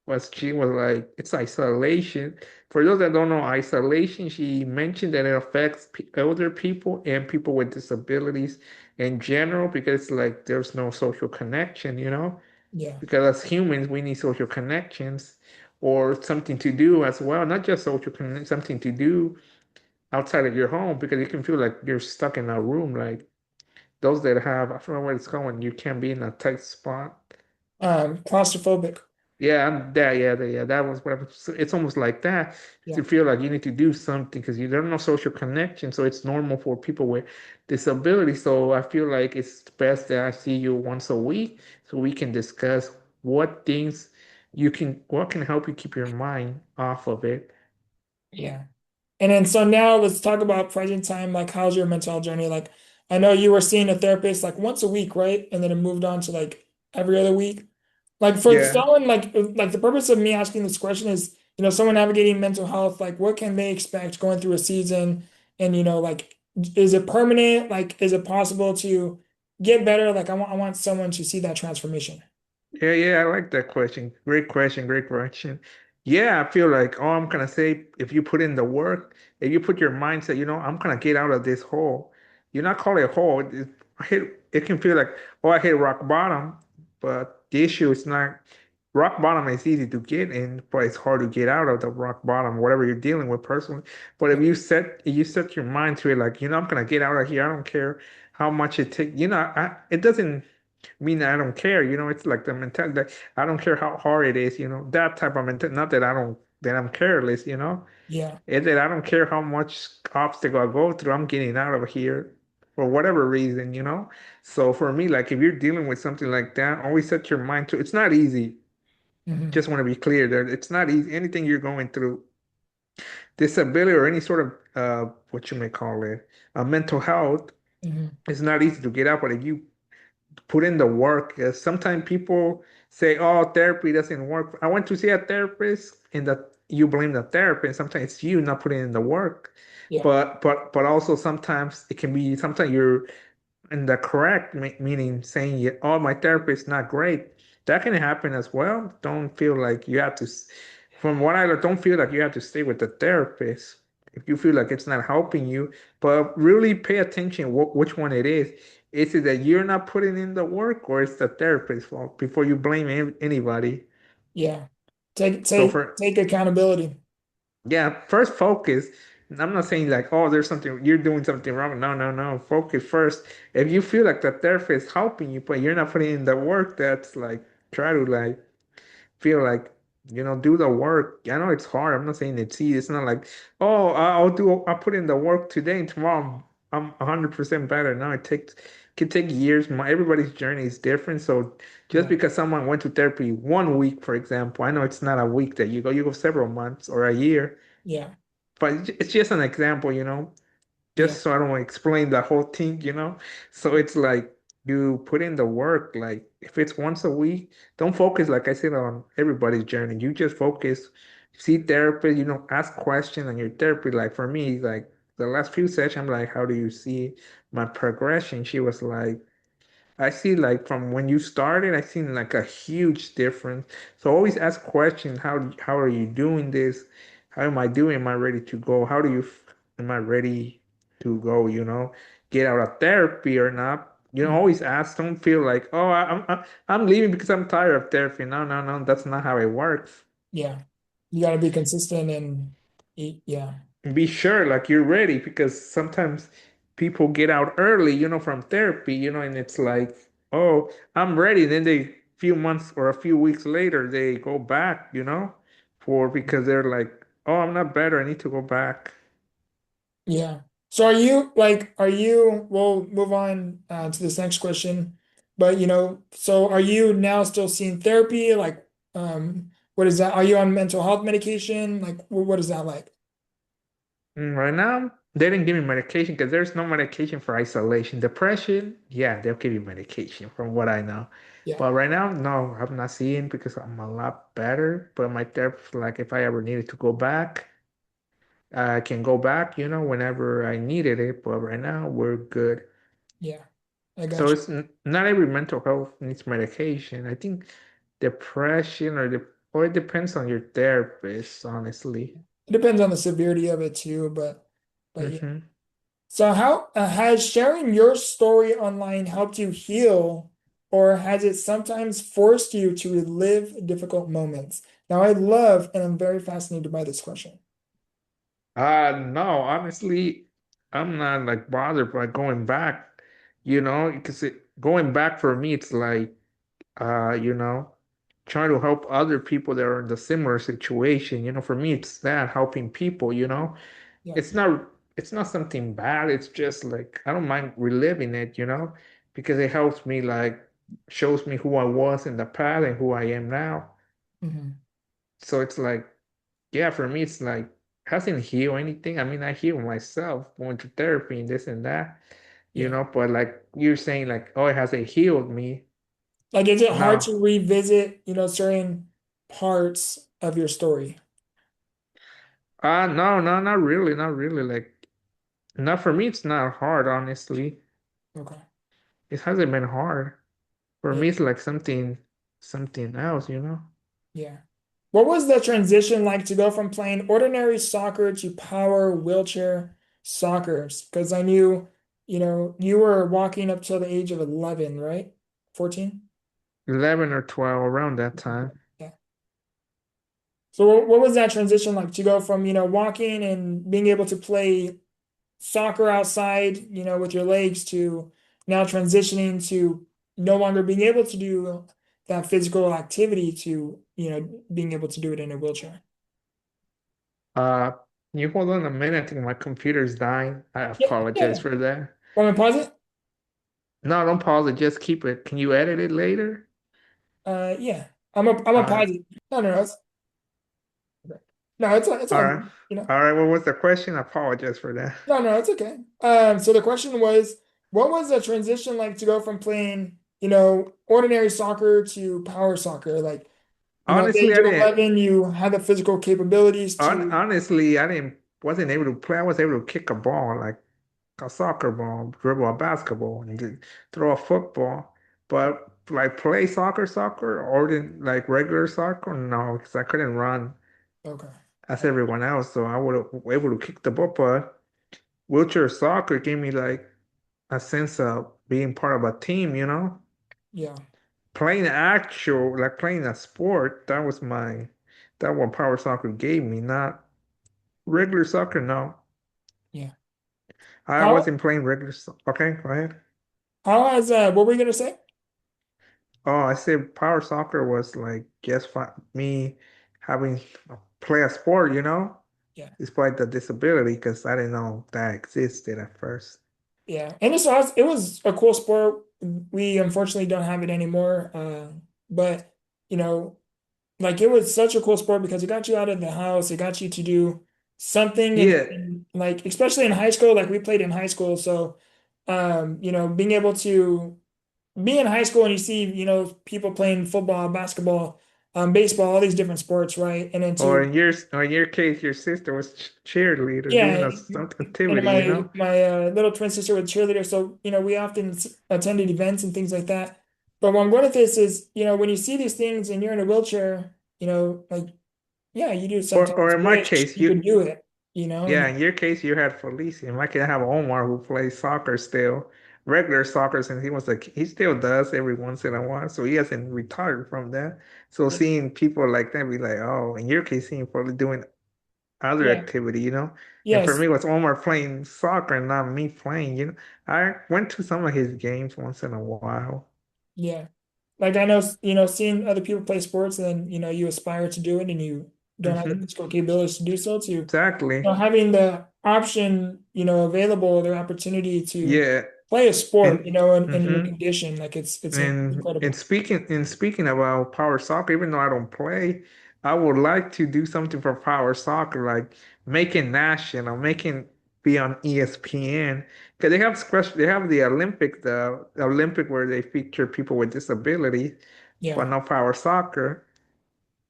Was she was like, it's isolation. For those that don't know isolation, she mentioned that it affects elder people and people with disabilities in general because like there's no social connection. yeah, Because as humans, we need social connections or something to do as well, not just something to do outside of your home because you can feel like you're stuck in a room. Like those that have, I don't know what it's called when you can't be in a tight spot. claustrophobic. Yeah, yeah, that was what I was, so it's almost like that. Yeah, You feel like you need to do something because you don't know social connection. So it's normal for people with disabilities. So I feel like it's best that I see you once a week so we can discuss what can help you keep your mind off of it. yeah. And then so now let's talk about present time. Like, how's your mental health journey? Like, I know you were seeing a therapist like once a week, right? And then it moved on to like every other week. Like for Yeah. someone like the purpose of me asking this question is, someone navigating mental health, like what can they expect going through a season? And like is it permanent? Like is it possible to get better? Like I want someone to see that transformation. Yeah, yeah, I like that question. Great question, great question. Yeah, I feel like, oh, I'm gonna say if you put in the work, if you put your mindset, I'm gonna get out of this hole. You're not calling it a hole. It can feel like, oh, I hit rock bottom, but the issue is not rock bottom is easy to get in, but it's hard to get out of the rock bottom, whatever you're dealing with personally. But Yeah. if you set your mind to it, like, I'm gonna get out of here. I don't care how much it takes. It doesn't mean I don't care. It's like the mentality that I don't care how hard it is. That type of mentality. Not that I'm careless. Yeah. It's that I don't care how much obstacle I go through. I'm getting out of here for whatever reason. So for me, like if you're dealing with something like that, always set your mind to. It's not easy. Hmm. Just want to be clear there. It's not easy. Anything you're going through, disability or any sort of what you may call it, mental health, Hmm. it's not easy to get out. But if you put in the work. Sometimes people say, "Oh, therapy doesn't work." I went to see a therapist, and that you blame the therapist. Sometimes it's you not putting in the work, Yeah. but also sometimes it can be sometimes you're and the correct meaning saying, "Oh, my therapist is not great." That can happen as well. Don't feel like you have to, from what I learned, don't feel like you have to stay with the therapist if you feel like it's not helping you. But really pay attention which one it is. Is it that you're not putting in the work, or it's the therapist's fault before you blame anybody? Yeah. Take So take for take accountability. Yeah, first focus. I'm not saying like, oh, there's something you're doing something wrong. No, no, no. Focus first. If you feel like the therapist is helping you, but you're not putting in the work, that's like try to like feel like do the work. I know it's hard. I'm not saying it's easy. It's not like, oh, I'll put in the work today and tomorrow I'm 100% better. No, can take years. Everybody's journey is different. So just Yeah. because someone went to therapy 1 week, for example, I know it's not a week that you go several months or a year, Yeah. but it's just an example, Yeah. just so I don't explain the whole thing. So it's like you put in the work, like if it's once a week, don't focus, like I said, on everybody's journey. You just focus, see therapist, ask questions on your therapy. Like for me, like the last few sessions, I'm like, how do you see my progression? She was like, I see like from when you started, I seen like a huge difference. So always ask questions. How are you doing this? How am I doing? Am I ready to go? Am I ready to go? Get out of therapy or not? Mhm. Always ask. Don't feel like, oh, I'm leaving because I'm tired of therapy. No, no, no. That's not how it works. Yeah. You got to be consistent and yeah. Be sure like you're ready because sometimes people get out early, from therapy, and it's like, oh, I'm ready. Then they few months or a few weeks later they go back, for because they're like, oh, I'm not better. I need to go back. Yeah. So we'll move on to this next question, but so are you now still seeing therapy? Like, what is that? Are you on mental health medication? Like, what is that like? Right now, they didn't give me medication because there's no medication for isolation. Depression, yeah, they'll give you medication from what I know. Yeah. But right now, no, I'm not seeing because I'm a lot better. But my therapist, like, if I ever needed to go back, I can go back, whenever I needed it, but right now we're good. Yeah. I So got you. not every mental health needs medication. I think depression or it depends on your therapist, honestly. It depends on the severity of it too, but yeah. Hmm. So how has sharing your story online helped you heal, or has it sometimes forced you to relive difficult moments? Now, I love and I'm very fascinated by this question. No, honestly, I'm not like bothered by going back, because going back for me, it's like, uh, you know, trying to help other people that are in the similar situation. For me, it's that helping people. Yeah. It's not it's not something bad. It's just like I don't mind reliving it, because it helps me like shows me who I was in the past and who I am now. Hmm. So it's like, yeah, for me it's like hasn't healed anything. I mean, I heal myself going to therapy and this and that, Yeah. but like you're saying like, oh, it hasn't healed me. Like, is it hard No. to revisit, certain parts of your story? No, no, not really, not really. Like, not for me, it's not hard, honestly. Okay. It hasn't been hard. For Yeah. me, it's like something else, you know? Yeah. What was the transition like to go from playing ordinary soccer to power wheelchair soccer? Because I knew, you were walking up till the age of 11, right? 14? 11 or 12, around that time. Yeah. So what was that transition like to go from, walking and being able to play soccer outside, with your legs to now transitioning to no longer being able to do that physical activity to, being able to do it in a wheelchair? Uh, can you hold on a minute? I think my computer's dying. I Yeah, yeah, apologize yeah. for that. Want me to pause it? No, don't pause it. Just keep it. Can you edit it later? Yeah. I'm a All right. pause it. No, no, no. No, it's All all right. good. All right. What was the question? I apologize for that. No, no, it's okay. So the question was, what was the transition like to go from playing, ordinary soccer to power soccer? Like, at the Honestly, age I of didn't. 11, you had the physical capabilities to, Honestly, I didn't. Wasn't able to play. I was able to kick a ball like a soccer ball, dribble a basketball, and throw a football. But like play soccer, or didn't like regular soccer, no, because I couldn't run okay. as everyone else. So I would have able to kick the ball. But wheelchair soccer gave me like a sense of being part of a team, you know? Yeah, Playing a sport, that what power soccer gave me, not regular soccer, no. yeah. I How wasn't playing regular soccer. Okay, go ahead. how has what were you gonna say? Oh, I said power soccer was like just me having play a sport, you know, Yeah. despite the disability, because I didn't know that existed at first. Yeah, and it was a cool sport. We unfortunately don't have it anymore. But you know, like it was such a cool sport because it got you out of the house. It got you to do something Yeah, like especially in high school, like we played in high school. So, being able to be in high school and you see, people playing football, basketball, baseball, all these different sports, right? And then to or in your case, your sister was cheerleader doing yeah, a some and activity, you my know. my little twin sister was cheerleader, so we often attended events and things like that. But what I'm going with this is, when you see these things and you're in a wheelchair, like yeah, you do Or sometimes in my wish case, you could do it, yeah, and in your case, you had Felicia. In my case, I have Omar who plays soccer still, regular soccer since he was like he still does every once in a while. So he hasn't retired from that. So yeah, seeing people like that be like, oh, in your case, seeing probably doing other yeah, activity, you know. And for me, yes, it was Omar playing soccer and not me playing. You know, I went to some of his games once in a while. yeah. Like I know, seeing other people play sports and then, you aspire to do it and you don't have the Hmm. physical capabilities to do so, Exactly. having the option, available, the opportunity to Yeah. play a sport, And in your hmm condition, like it's and incredible. speaking about power soccer, even though I don't play, I would like to do something for power soccer, like making national, making be on ESPN. Because they have the Olympic where they feature people with disabilities, Yeah. but no power soccer.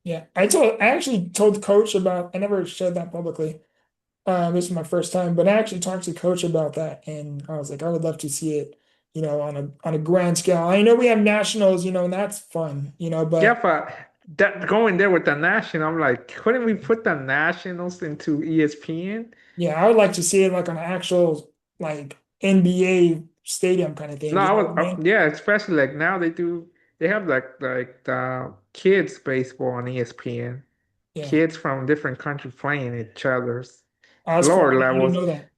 Yeah. I actually told the coach about, I never shared that publicly. This is my first time, but I actually talked to coach about that and I was like, I would love to see it, on a grand scale. I know we have nationals, and that's fun, Yeah, but but that going there with the national, I'm like, couldn't we put the nationals into ESPN? yeah, I would like to see it like on an actual like NBA stadium kind of thing. No, You know what I mean? yeah, especially like now they have like the kids baseball on ESPN. Yeah. Kids from different countries playing each other's Oh, that's cool. lower I didn't levels. know that.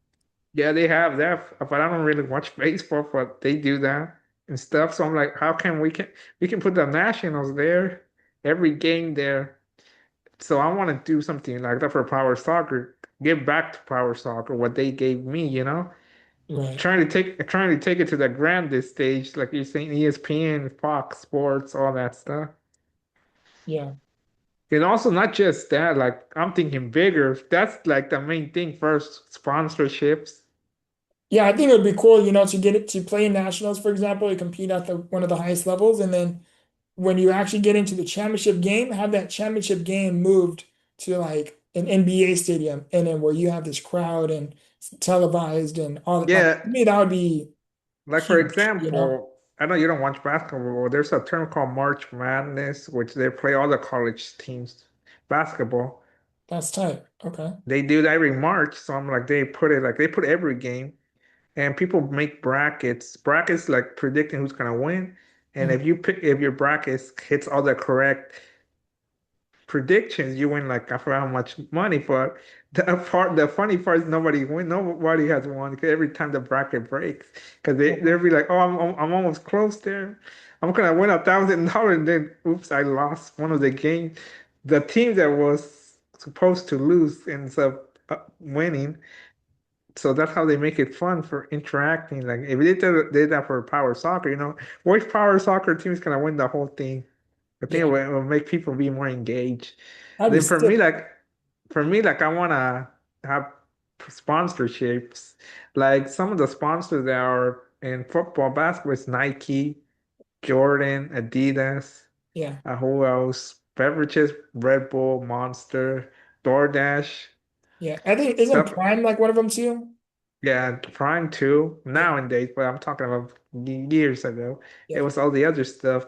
Yeah, they have that, but I don't really watch baseball, but they do that and stuff. So I'm like, how can we can put the nationals there, every game there. So I want to do something like that for power soccer, give back to power soccer what they gave me, you know? Right. Trying to take it to the grandest stage, like you're saying, ESPN, Fox Sports, all that stuff. Yeah. And also not just that, like I'm thinking bigger. That's like the main thing first, sponsorships. Yeah, I think it would be cool, to get it to play in nationals, for example, to compete at the one of the highest levels, and then, when you actually get into the championship game, have that championship game moved to like an NBA stadium, and then where you have this crowd and it's televised and all that. Like Yeah, to me, that would be like for huge, you know? example, I know you don't watch basketball, but there's a term called March Madness, which they play all the college teams basketball. That's tight. Okay. They do that every March, so I'm like they put every game and people make brackets. Brackets like predicting who's gonna win. And Mhm. if your brackets hits all the correct predictions, you win like I forgot how much money. But the funny part is nobody has won because every time the bracket breaks, because they'll be like, oh, I'm almost close there. I'm gonna win $1,000, and then oops, I lost one of the games. The team that was supposed to lose ends up winning. So that's how they make it fun for interacting. Like if did that for power soccer, which power soccer team is gonna win the whole thing? I think Yeah, it will make people be more engaged. that'd be Then sick. for me, like I wanna have sponsorships. Like some of the sponsors that are in football, basketball is Nike, Jordan, Adidas, Yeah, who else? Beverages, Red Bull, Monster, DoorDash, yeah. I think isn't stuff. Prime like one of them too? Yeah, Prime too Yeah, nowadays, but I'm talking about years ago. It yeah, was all the other stuff,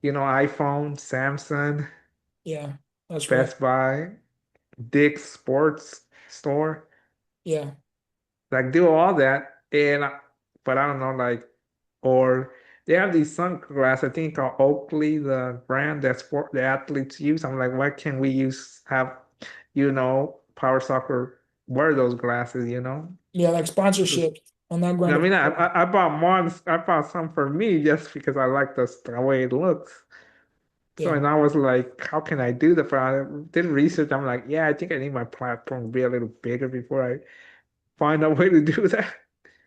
iPhone, Samsung, yeah. That's right. Best Buy, Dick's Sports Store, Yeah, like do all that. But I don't know, like, or they have these sunglasses, I think called Oakley, the brand that the athletes use. I'm like, why can't we power soccer wear those glasses? yeah. Like sponsorship on that I ground. mean, I bought one. I bought some for me just because I like the way it looks. So, Yeah, and I was like, how can I do that? But I did research. I'm like, yeah, I think I need my platform to be a little bigger before I find a way to do that.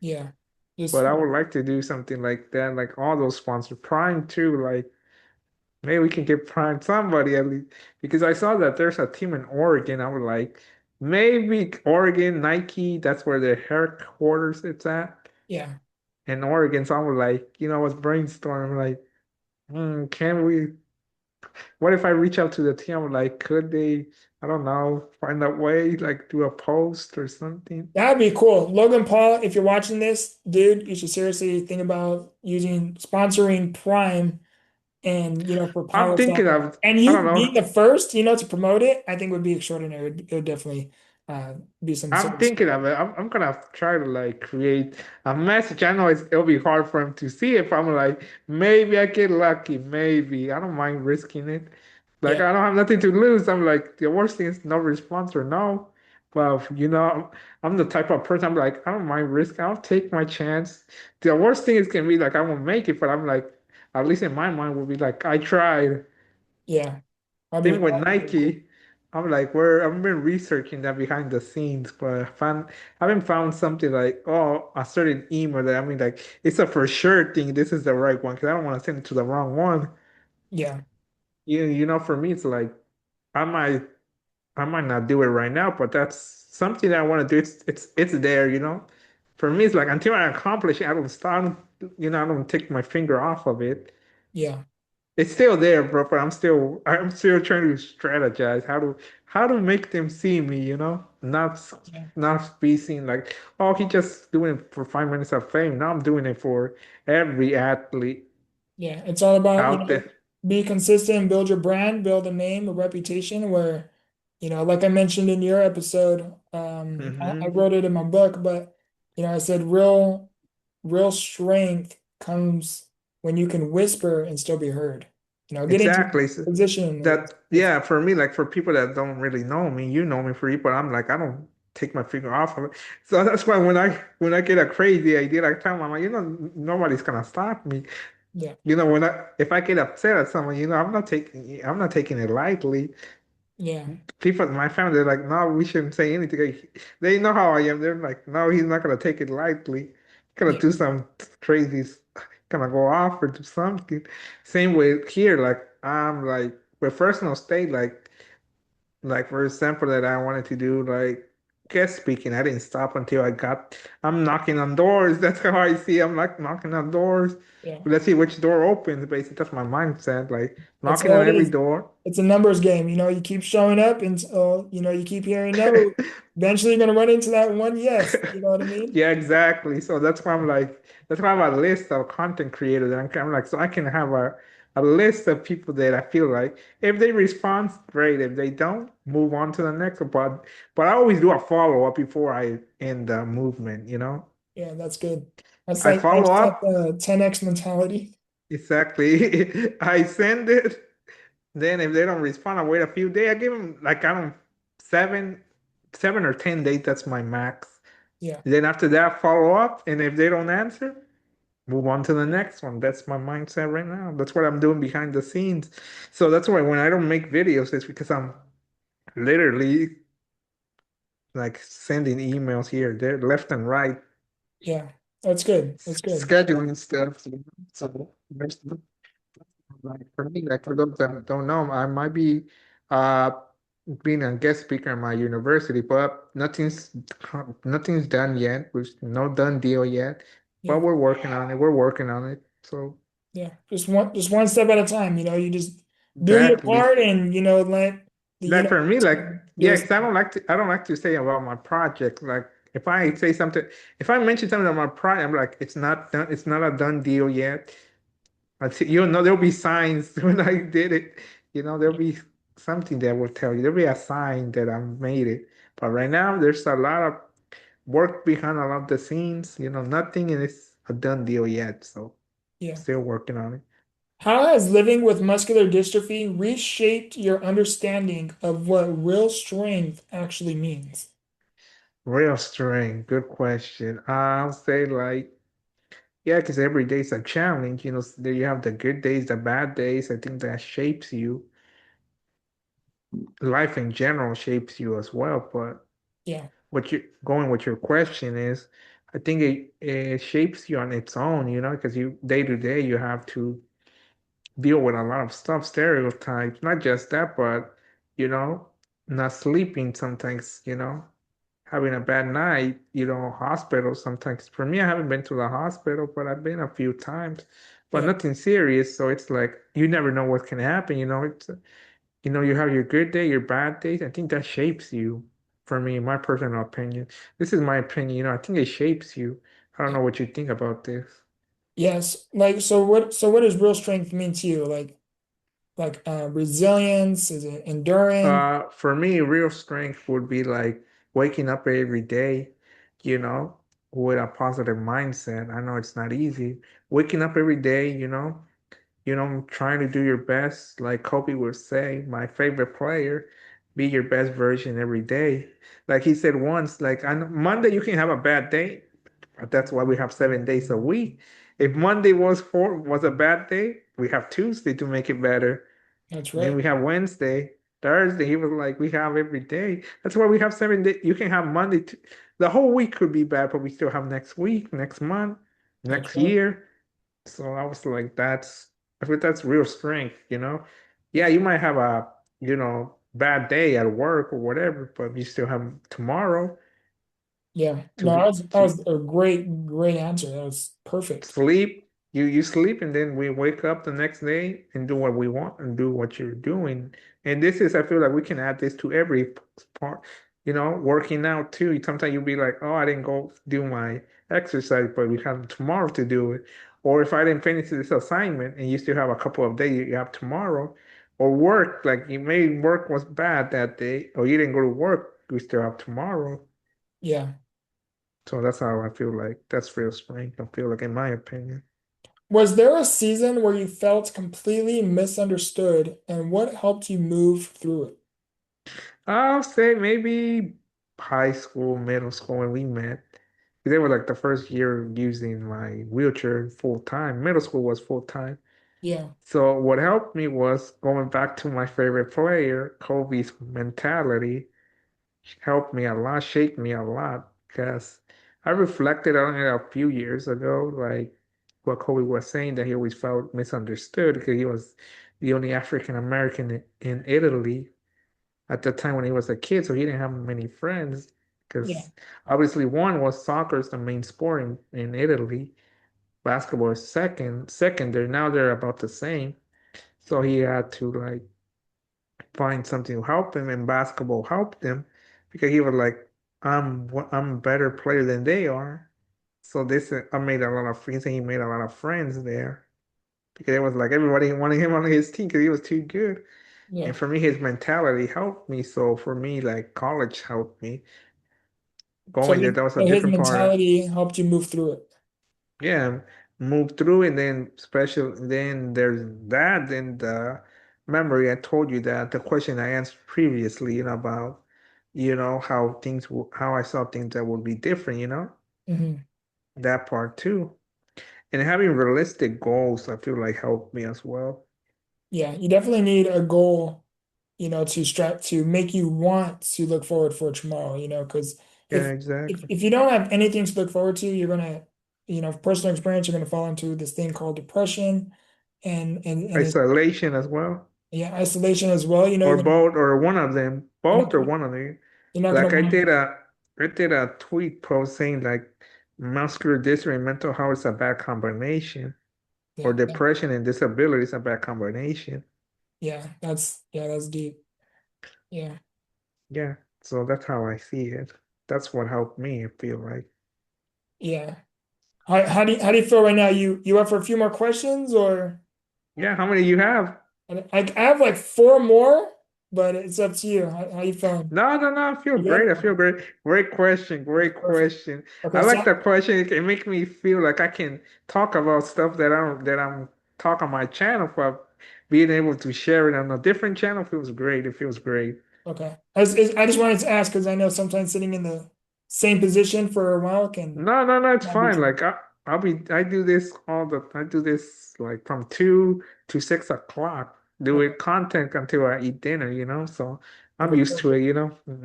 yeah. Just But I would like to do something like that, like all those sponsors. Prime too, like maybe we can get Prime somebody at least because I saw that there's a team in Oregon. I was like, maybe Oregon, Nike, that's where their headquarters it's at. yeah, In Oregon. So I was like, I was brainstorming like, can we, what if I reach out to the team? Like, could they, I don't know, find a way, like do a post or something? that'd be cool. Logan Paul, if you're watching this, dude, you should seriously think about using sponsoring Prime and for I'm power thinking soccer. of, And I you don't being know, the first, to promote it, I think would be extraordinary. It would definitely be some I'm serious. thinking of it. I'm gonna try to like create a message. I know it'll be hard for him to see if I'm like, maybe I get lucky, maybe. I don't mind risking it. Like Yeah, I don't have nothing to lose. I'm like, the worst thing is no response or no. Well, I'm the type of person I'm like, I don't mind risk. I'll take my chance. The worst thing is can be like I won't make it, but I'm like, at least in my mind will be like, I tried. yeah. Same with That'd be pretty cool. Nike. I'm like, where I've been researching that behind the scenes, but I haven't found something like, oh, a certain email that I mean, like, it's a for sure thing. This is the right one because I don't want to send it to the wrong one. Yeah, For me, it's like I might, I might not do it right now, but that's something that I want to do. It's there. For me, it's like until I accomplish it, I don't stop. I don't take my finger off of it. yeah, It's still there, bro, but I'm still trying to strategize how to make them see me. yeah, Not be seen like, oh, he just doing it for 5 minutes of fame. Now I'm doing it for every athlete yeah. It's all about, out there. be consistent, build your brand, build a name, a reputation where, like I mentioned in your episode, I Hmm. wrote it in my book, but I said real strength comes when you can whisper and still be heard. Getting to Exactly. So position that is yeah, for me, like for people that don't really know me, you know me for you, but I'm like, I don't take my finger off of it. So that's why when I get a crazy idea, like tell my, nobody's gonna stop me. yeah, If I get upset at someone, I'm not taking it lightly. yeah, People, my family, they're like, no, we shouldn't say anything. They know how I am. They're like, no, he's not gonna take it lightly. He's gonna yeah, do some crazy, gonna go off or do something. Same way here, like I'm like with personal state, like for example, that I wanted to do like guest speaking. I didn't stop until I'm knocking on doors. That's how I see. I'm like knocking on doors. Yeah. Let's see which door opens. Basically, that's my mindset. Like That's knocking all on it every is. door. It's a numbers game. You keep showing up and you keep hearing no. Eventually you're gonna run into that one yes. You know what I mean? Yeah, exactly. So that's why I'm like, that's why I have a list of content creators. And I'm like, so I can have a list of people that I feel like if they respond, great. If they don't, move on to the next. But I always do a follow up before I end the movement, you know? Yeah, that's good. That's I like follow that up, 10x mentality. exactly. I send it. Then if they don't respond, I wait a few days. I give them like I don't seven, 7 or 10 days. That's my max. Yeah, Then after that, follow up, and if they don't answer, move on to the next one. That's my mindset right now. That's what I'm doing behind the scenes. So that's why when I don't make videos, it's because I'm literally like sending emails here, there, left and right, yeah. That's good. That's good. scheduling stuff. So there's like for me, like for those that don't know, I might be uh being a guest speaker in my university, but nothing's done yet. There's no done deal yet, but Yeah, we're working on it. We're working on it. So yeah. Just one step at a time. You just do your exactly. part and let the Like for me, universe like do yeah, its because I don't like to say about my project. Like if I say something, if I mention something about my project, I'm like, it's not done, it's not a done deal yet. You'll know there'll be signs when I did it. There'll be something that will tell you. There'll be a sign that I made it. But right now, there's a lot of work behind a lot of the scenes. Nothing is a done deal yet. So Yeah. still working on it. How has living with muscular dystrophy reshaped your understanding of what real strength actually means? Real strength. Good question. I'll say like, yeah, because every day's a challenge. There you have the good days, the bad days. I think that shapes you. Life in general shapes you as well. But Yeah, what you going with your question is, I think it shapes you on its own, because you day to day you have to deal with a lot of stuff, stereotypes, not just that, but you know, not sleeping sometimes, having a bad night, hospital sometimes. For me, I haven't been to the hospital, but I've been a few times, but yeah, nothing serious. So it's like you never know what can happen, you have your good day, your bad days. I think that shapes you, for me, in my personal opinion. This is my opinion, I think it shapes you. I don't yeah. know what you think about this. Yes. So what does real strength mean to you? Resilience? Is it endurance? For me, real strength would be like waking up every day, you know, with a positive mindset. I know it's not easy. Waking up every day, trying to do your best. Like Kobe would say, my favorite player, be your best version every day. Like he said once, like on Monday you can have a bad day, but that's why we have 7 days a week. If Monday was a bad day, we have Tuesday to make it better. That's Then right. we have Wednesday, Thursday. He was like, we have every day. That's why we have 7 days. You can have Monday. The whole week could be bad, but we still have next week, next month, That's next right. year. So I was like, I think that's real strength. Yeah, Yeah. you might have a, bad day at work or whatever, but you still have tomorrow Yeah. to No, that be was that was a great, great answer. That was perfect. sleep. You sleep and then we wake up the next day and do what we want and do what you're doing. And this is, I feel like we can add this to every part, working out too. Sometimes you'll be like, oh, I didn't go do my exercise, but we have tomorrow to do it. Or if I didn't finish this assignment and you still have a couple of days, you have tomorrow. Or work, like you maybe work was bad that day, or you didn't go to work, we still have tomorrow. Yeah. So that's how I feel like that's real strength. I feel like, in my opinion. Was there a season where you felt completely misunderstood and what helped you move through it? I'll say maybe high school, middle school when we met. They were like the first year using my wheelchair full time. Middle school was full time. Yeah. So what helped me was going back to my favorite player, Kobe's mentality helped me a lot, shaped me a lot because I reflected on it a few years ago, like what Kobe was saying that he always felt misunderstood because he was the only African American in Italy at the time when he was a kid, so he didn't have many friends Yeah. because obviously one was soccer is the main sport in Italy. Basketball is secondary. Now they're about the same. So he had to like find something to help him, and basketball helped him because he was like, I'm a better player than they are. So this I made a lot of friends, and he made a lot of friends there because it was like everybody wanted him on his team because he was too good. Yeah. And for me, his mentality helped me. So for me, like college helped me So going there. That was a his different part. mentality helped you move through it. Yeah, move through, and then special. Then there's that. Then the memory I told you that the question I answered previously, about, how how I saw things that would be different. Hmm. That part too. And having realistic goals, I feel like helped me as well. Yeah, you definitely need a goal, to strive to make you want to look forward for tomorrow, because Yeah, if exactly. if you don't have anything to look forward to, you're gonna, personal experience, you're gonna fall into this thing called depression and it's, Isolation as well. yeah, isolation as well. Or both, or one of them, you're not both or gonna, one of them. you're not gonna Like want I did a tweet post saying like muscular dystrophy and mental health is a bad combination, or yeah, depression and disability is a bad combination. that's deep. Yeah. Yeah, so that's how I see it. That's what helped me, I feel like. Yeah. How do you feel right now? You up for a few more questions or Yeah, how many you have? I have like four more, but it's up to you. How you feeling? No, no, no. I feel You good? great. I feel great. Great question. Okay, Great perfect. question. I Okay, like so that question. It can make me feel like I can talk about stuff that I'm talking on my channel for. Being able to share it on a different channel feels great. It feels great. okay. I just wanted to ask because I know sometimes sitting in the same position for a while can No, no, no. It's not be fine. true. Like I do this I do this like from 2 to 6 o'clock. Do Okay, it content until I eat dinner. So I'm okay, used to perfect. it.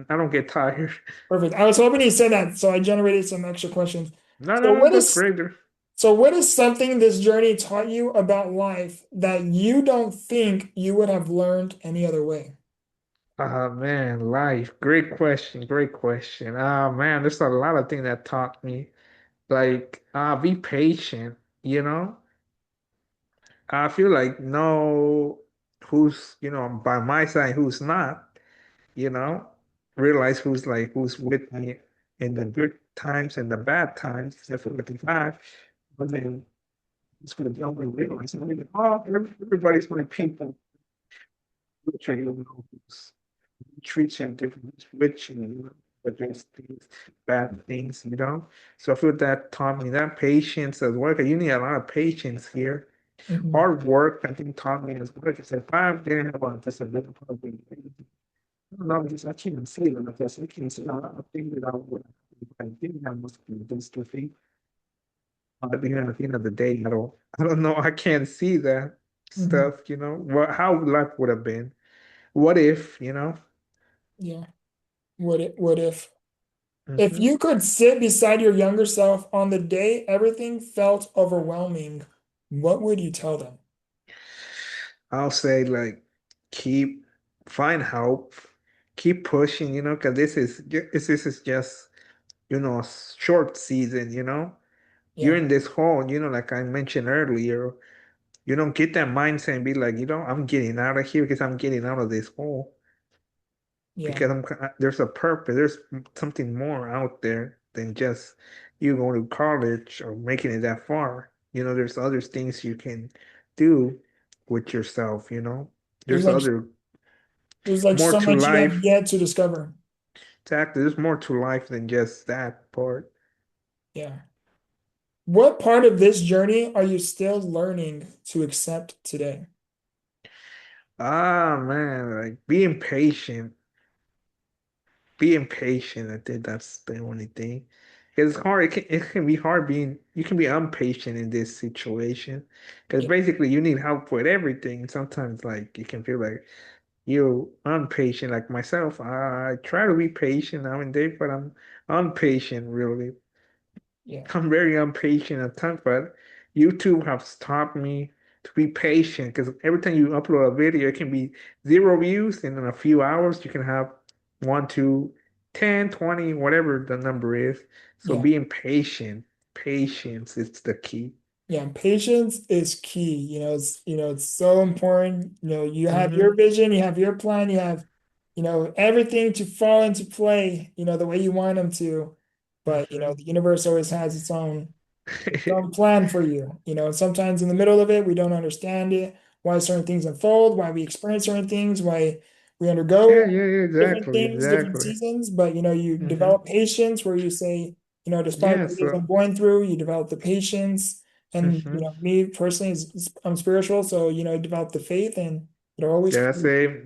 I don't get tired. Perfect. I was hoping you said that, so I generated some extra questions. No, So no, no. what That's is great. so what is something this journey taught you about life that you don't think you would have learned any other way? Man, life. Great question. Great question. Man, there's a lot of things that taught me. Like, be patient, you know? I feel like know who's, by my side, who's not, you know? Realize who's with me in the good times and the bad times, except for the bad. But then it's going to be only realize, everybody's my people, which I don't know who's treats him differently, switching, against these bad things. So I feel that taught me that patience as well. 'Cause you need a lot of patience here. Hmm. Hard work, I think, taught me as well. Because if I didn't have a disability, probably, I don't know, I can't even say it like this. I can't say a lot of things that I would, if I didn't have muscular dystrophy. At the end of the day, I don't know. I can't see that Hmm. stuff. How life would have been. What if? Yeah. What if? If Hmm. you could sit beside your younger self on the day everything felt overwhelming, what would you tell them? I'll say like keep find help, keep pushing, because this is just a short season. You're Yeah, in this hole, like I mentioned earlier. You don't get that mindset and be like, I'm getting out of here because I'm getting out of this hole yeah. because there's a purpose. There's something more out there than just you going to college or making it that far. There's other things you can do with yourself. There's There's like other there's like more so to much you have life. yet to discover. Exactly. There's more to life than just that part. Yeah. What part of this journey are you still learning to accept today? Man, like being patient. Being patient, I think that's the only thing. It's hard. It can be hard you can be impatient in this situation because Yeah, basically you need help with everything. Sometimes like you can feel like you're impatient, like myself. I try to be patient now and then, but I'm impatient really. yeah. I'm very impatient at times, but YouTube has taught me to be patient because every time you upload a video, it can be 0 views, and in a few hours you can have one, two, 10, 20, whatever the number is. So Yeah. being patient, patience is the key. Yeah, patience is key. It's so important. You have your Hmm. vision, you have your plan, you have, everything to fall into play, the way you want them to. But, Hmm. the universe always has its own plan for you. And sometimes in the middle of it, we don't understand it, why certain things unfold, why we experience certain things, why we Yeah, undergo yeah, yeah, different exactly, things, different exactly. seasons. But, you Hmm. develop patience where you say, despite Yeah, what it is so I'm going through, you develop the patience. And, hmm. me personally, I'm spiritual. So, I develop the faith and it'll always, Yeah,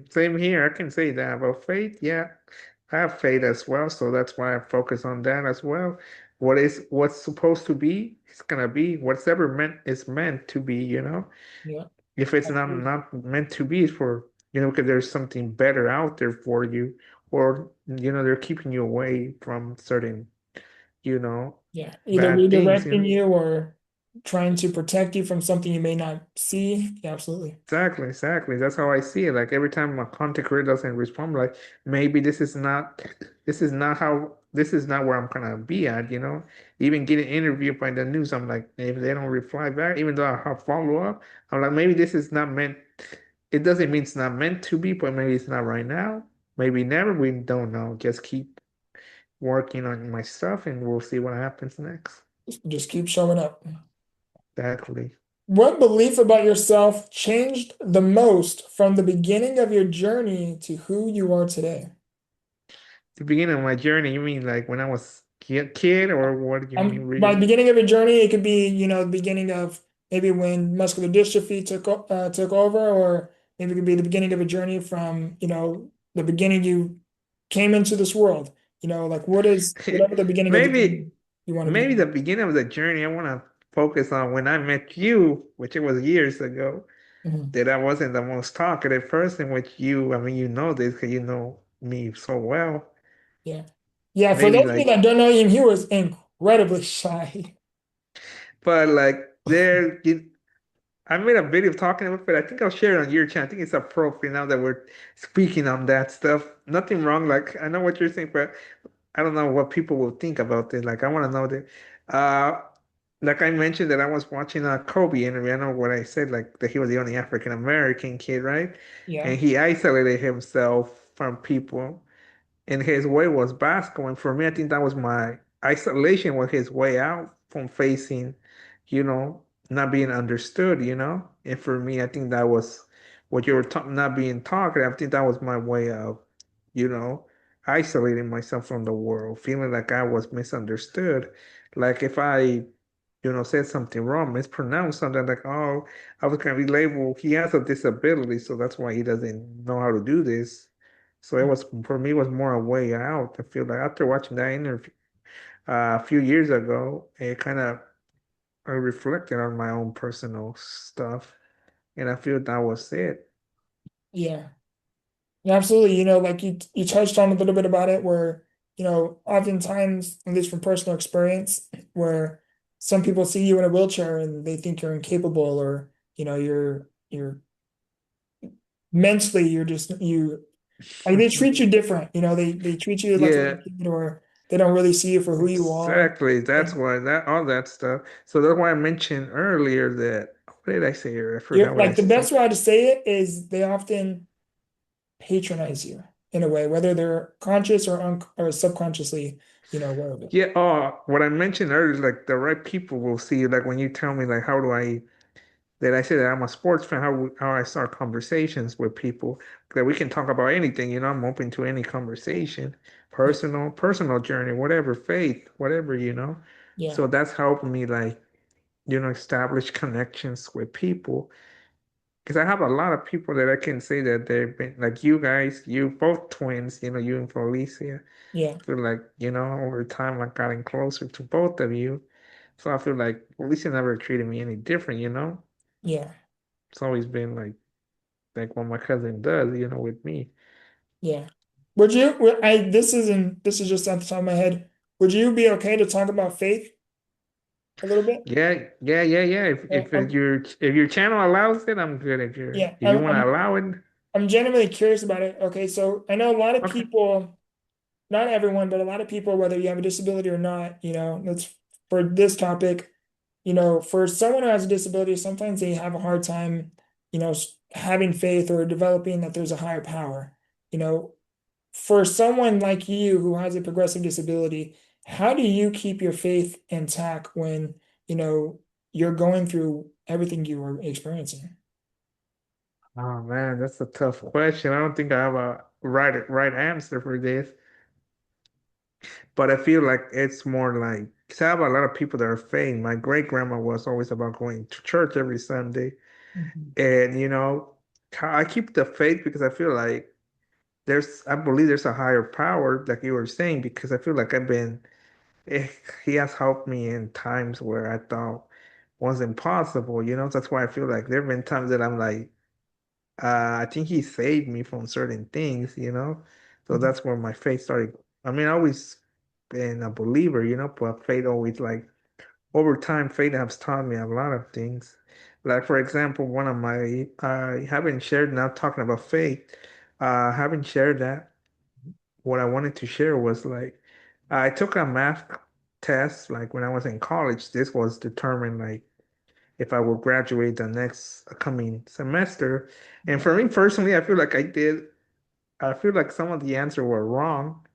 same here. I can say that about faith. Yeah, I have faith as well, so that's why I focus on that as well. What's supposed to be, it's gonna be. What's ever meant is meant to be, you know. yeah, If it's absolutely. not meant to be, it's for, because there's something better out there for you, or they're keeping you away from certain, you know, Yeah. Either bad things, redirecting you or trying to protect you from something you may not see. Yeah, absolutely. Exactly, exactly. That's how I see it. Like every time my content creator doesn't respond, like maybe this is not where I'm gonna be at, you know? Even getting interviewed by the news, I'm like, if they don't reply back, even though I have follow up, I'm like, maybe this is not meant, it doesn't mean it's not meant to be, but maybe it's not right now. Maybe never, we don't know. Just keep working on my stuff and we'll see what happens next. Just keep showing up. Exactly. What belief about yourself changed the most from the beginning of your journey to who you are today? The beginning of my journey, you mean like when I was kid, or what do you mean By the really? beginning of your journey, it could be, the beginning of maybe when muscular dystrophy took over, or maybe it could be the beginning of a journey from, the beginning you came into this world. Like what is whatever the beginning of the Maybe journey you want to maybe begin. the beginning of the journey, I want to focus on when I met you, which it was years ago, Mhm. that I wasn't the most talkative person with you. I mean, you know this because you know me so well. Yeah. Yeah, for Maybe those of you like, that don't know him, he was incredibly shy. but like I made a video talking about it. I think I'll share it on your channel. I think it's appropriate now that we're speaking on that stuff. Nothing wrong. Like I know what you're saying, but I don't know what people will think about this. Like I want to know that. Uh, like I mentioned that I was watching a Kobe interview. I know what I said, like that he was the only African American kid, right? Yeah. And he isolated himself from people, and his way was basketball. And for me, I think that was my isolation was his way out from facing, not being understood, And for me, I think that was what you were talking, not being talkative. I think that was my way of, you know, isolating myself from the world, feeling like I was misunderstood. Like if I, said something wrong, mispronounced something like, oh, I was gonna be labeled, he has a disability, so that's why he doesn't know how to do this. So it was for me it was more a way out. I feel like after watching that interview a few years ago, it kind of I reflected on my own personal stuff, and I feel that was it. Yeah. Yeah, absolutely. Like you touched on a little bit about it where, oftentimes, at least from personal experience, where some people see you in a wheelchair and they think you're incapable or, you're mentally you're just you like they treat you different. They treat you like a Yeah, little kid or they don't really see you for who you are. exactly. That's And why that all that stuff. So that's why I mentioned earlier that what did I say here? I you're forgot what I like the said. best way to say it is they often patronize you in a way, whether they're conscious or or subconsciously, aware of it. Yeah, what I mentioned earlier, like the right people will see you. Like when you tell me like how do I that I say that I'm a sports fan, how I start conversations with people that we can talk about anything, I'm open to any conversation, Yeah, personal journey, whatever, faith, whatever, yeah, So that's helped me like, establish connections with people. Because I have a lot of people that I can say that they've been like you guys, you both twins, you and Felicia. yeah, I feel like, over time I've gotten closer to both of you. So I feel like Felicia never treated me any different, yeah, It's always been like what my cousin does, with me. yeah. This is just at the top of my head. Would you be okay to talk about faith a little bit? Yeah, yeah, yeah, yeah. Uh, I'm, If your channel allows it, I'm good. yeah, If you want to allow it, I'm genuinely curious about it. Okay, so I know a lot of okay. people not everyone, but a lot of people, whether you have a disability or not, that's for this topic, for someone who has a disability, sometimes they have a hard time, having faith or developing that there's a higher power. You know, for someone like you who has a progressive disability, how do you keep your faith intact when, you're going through everything you are experiencing? Oh man, that's a tough question. I don't think I have a right answer for this, but I feel like it's more like 'cause I have a lot of people that are faith. My great grandma was always about going to church every Sunday, Mhm. and I keep the faith because I feel like I believe there's a higher power, like you were saying, because I feel like eh, he has helped me in times where I thought was impossible. That's why I feel like there have been times that I'm like. I think he saved me from certain things. So Mhm. that's where my faith started. I mean, I always been a believer, but faith always like over time, faith has taught me a lot of things. Like for example, one of my I haven't shared now talking about faith. I haven't shared that. What I wanted to share was like I took a math test like when I was in college. This was determined like if I will graduate the next coming semester. And for me personally, I feel like some of the answers were wrong.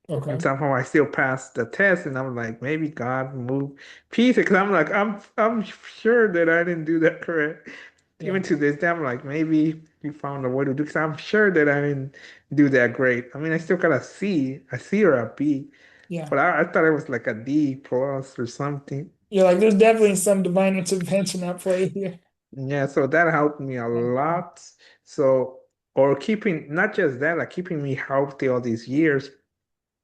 And Okay. somehow I still passed the test, and I'm like, maybe God moved pieces. Because I'm like, I'm sure that I didn't do that correct. Yeah. Even to this day, I'm like, maybe he found a way to do. Because I'm sure that I didn't do that great. I mean, I still got a C or a B, Yeah. but I thought it was like a D plus or something. You're like, there's definitely some divine intervention at play here. Yeah, so that helped me a lot. So, or keeping, not just that, like keeping me healthy all these years.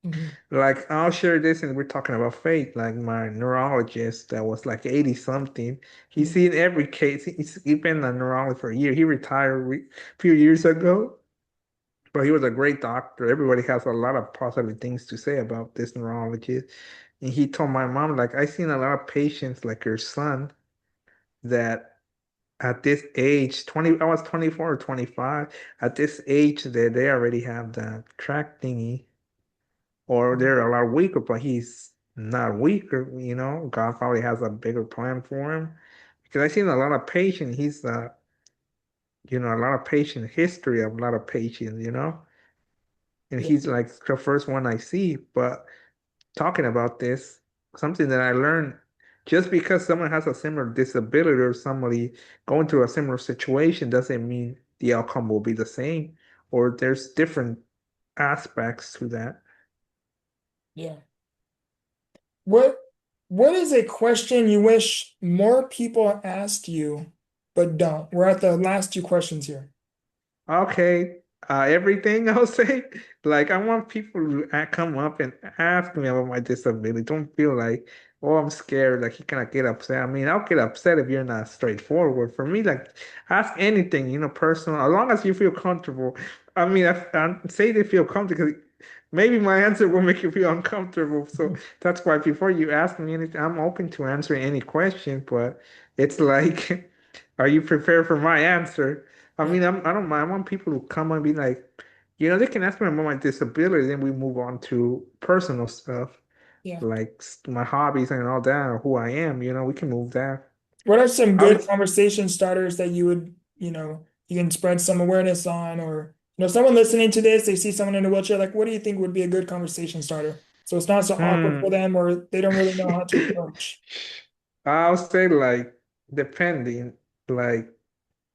Mhm. Like, I'll share this, and we're talking about faith. Like, my neurologist that was like 80 something, he's Mhm. seen every case. He's been a neurologist for a year. He retired a few years ago, but he was a great doctor. Everybody has a lot of positive things to say about this neurologist. And he told my mom, like, I seen a lot of patients like your son that at this age, 20, I was 24 or 25, at this age that they already have the track thingy, or they're a lot weaker, but he's not weaker. God probably has a bigger plan for him. Because I've seen a lot of patients, a lot of patient history of a lot of patients. And Yeah. he's like the first one I see. But talking about this, something that I learned just because someone has a similar disability or somebody going through a similar situation doesn't mean the outcome will be the same, or there's different aspects to that. Yeah. What what is a question you wish more people asked you but don't? We're at the last two questions here. Okay, everything I'll say, like I want people to come up and ask me about my disability. Don't feel like, oh, I'm scared. Like you cannot get upset. I mean, I'll get upset if you're not straightforward. For me, like ask anything, personal, as long as you feel comfortable. I mean, I say they feel comfortable because maybe my answer will make you feel uncomfortable. So that's why before you ask me anything, I'm open to answering any question. But it's like, are you prepared for my answer? I Yeah. mean, I don't mind. I want people to come and be like, they can ask me about my disability, then we move on to personal stuff, Yeah. like my hobbies and all that, or who I am. We can move that. What are some I good would, conversation starters that you would, you can spread some awareness on, or, someone listening to this, they see someone in a wheelchair, like, what do you think would be a good conversation starter? So it's not so awkward hmm. for them or they don't really know how to approach. I'll say like depending, like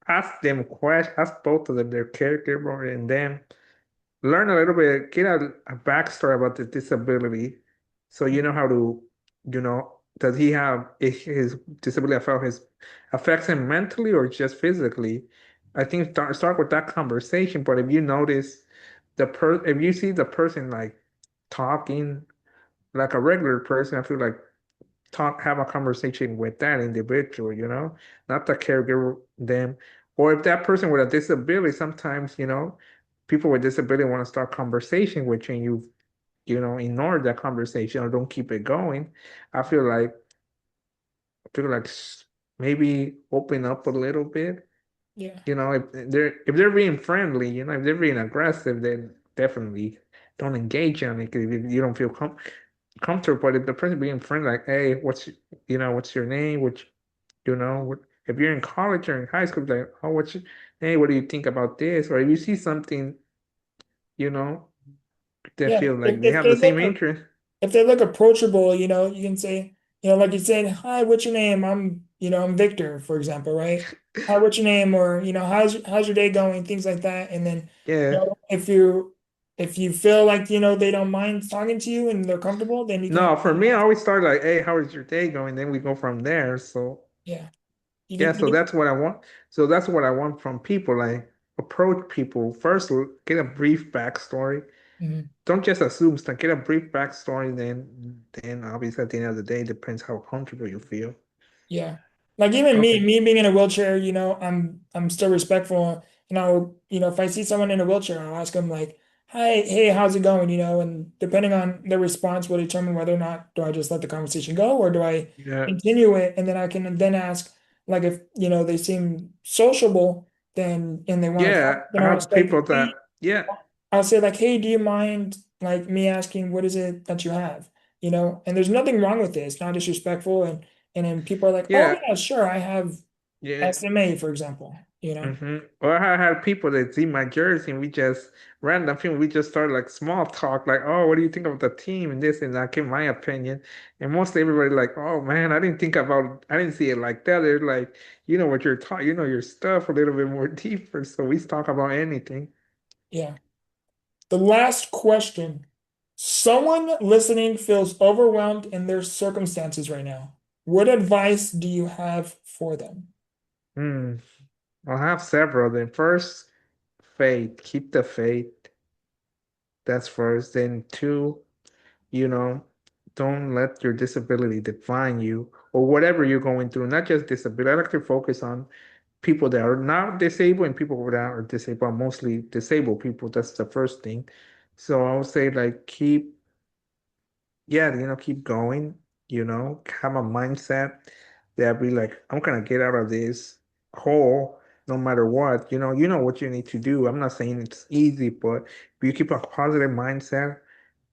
ask them questions, ask both of them, their caregiver and them. Learn a little bit, get a backstory about the disability, so you know how to, does he have his disability affects him mentally or just physically? I think start with that conversation. But if you notice if you see the person like talking like a regular person, I feel like have a conversation with that individual, not the caregiver, them. Or if that person with a disability, sometimes, people with disability want to start conversation with you and ignore that conversation or don't keep it going. I feel like maybe open up a little bit. Yeah. If they're being friendly, if they're being aggressive, then definitely. don't engage on it 'cause if you don't feel comfortable. But if the person being friendly, like, hey, what's your name? If you're in college or in high school, like, oh, hey, what do you think about this? Or if you see something, you know, that Yeah, feel like they if have they the same look interest. if they look approachable, you can say, like you said, hi, what's your name? I'm Victor, for example, right? Hi, what's your name? Or, how's your day going? Things like that. And then, Yeah. if you feel like, they don't mind talking to you and they're comfortable, then you can, No, for me, I always start like, hey, how is your day going? Then we go from there. So yeah, you yeah, can, so that's what I want. So that's what I want from people. Like approach people first, get a brief backstory. mhm. Don't just assume stuff. Get a brief backstory, then obviously at the end of the day, depends how comfortable you feel. Yeah. Like even me, Okay. me being in a wheelchair, I'm still respectful. If I see someone in a wheelchair, I'll ask them like, "Hi, hey, how's it going?" And depending on their response will determine whether or not do I just let the conversation go or do I Yeah. continue it, and then I can then ask like if they seem sociable, and they want to talk, Yeah. then I I'll have say, people "Hey," that, yeah. I'll say like, "Hey, do you mind like me asking what is it that you have?" And there's nothing wrong with it. It's not disrespectful, and then people are like, "Oh Yeah. yeah, sure, I have Yeah. SMA, for example." Or I had people that see my jersey and we just random thing, we just start like small talk, like, oh, what do you think of the team and this and that, give my opinion. And mostly everybody like, oh man, I didn't see it like that. They're like, you know what you're talking, you know your stuff a little bit more deeper. So we talk about anything. Yeah. The last question. Someone listening feels overwhelmed in their circumstances right now. What advice do you have for them? Hmm. I'll have several. Then first, faith. Keep the faith. That's first. Then two, you know, don't let your disability define you or whatever you're going through, not just disability. I like to focus on people that are not disabled and people that are disabled, mostly disabled people. That's the first thing. So I would say like keep going, have a mindset that be like, I'm gonna get out of this hole no matter what. You know what you need to do. I'm not saying it's easy, but if you keep a positive mindset,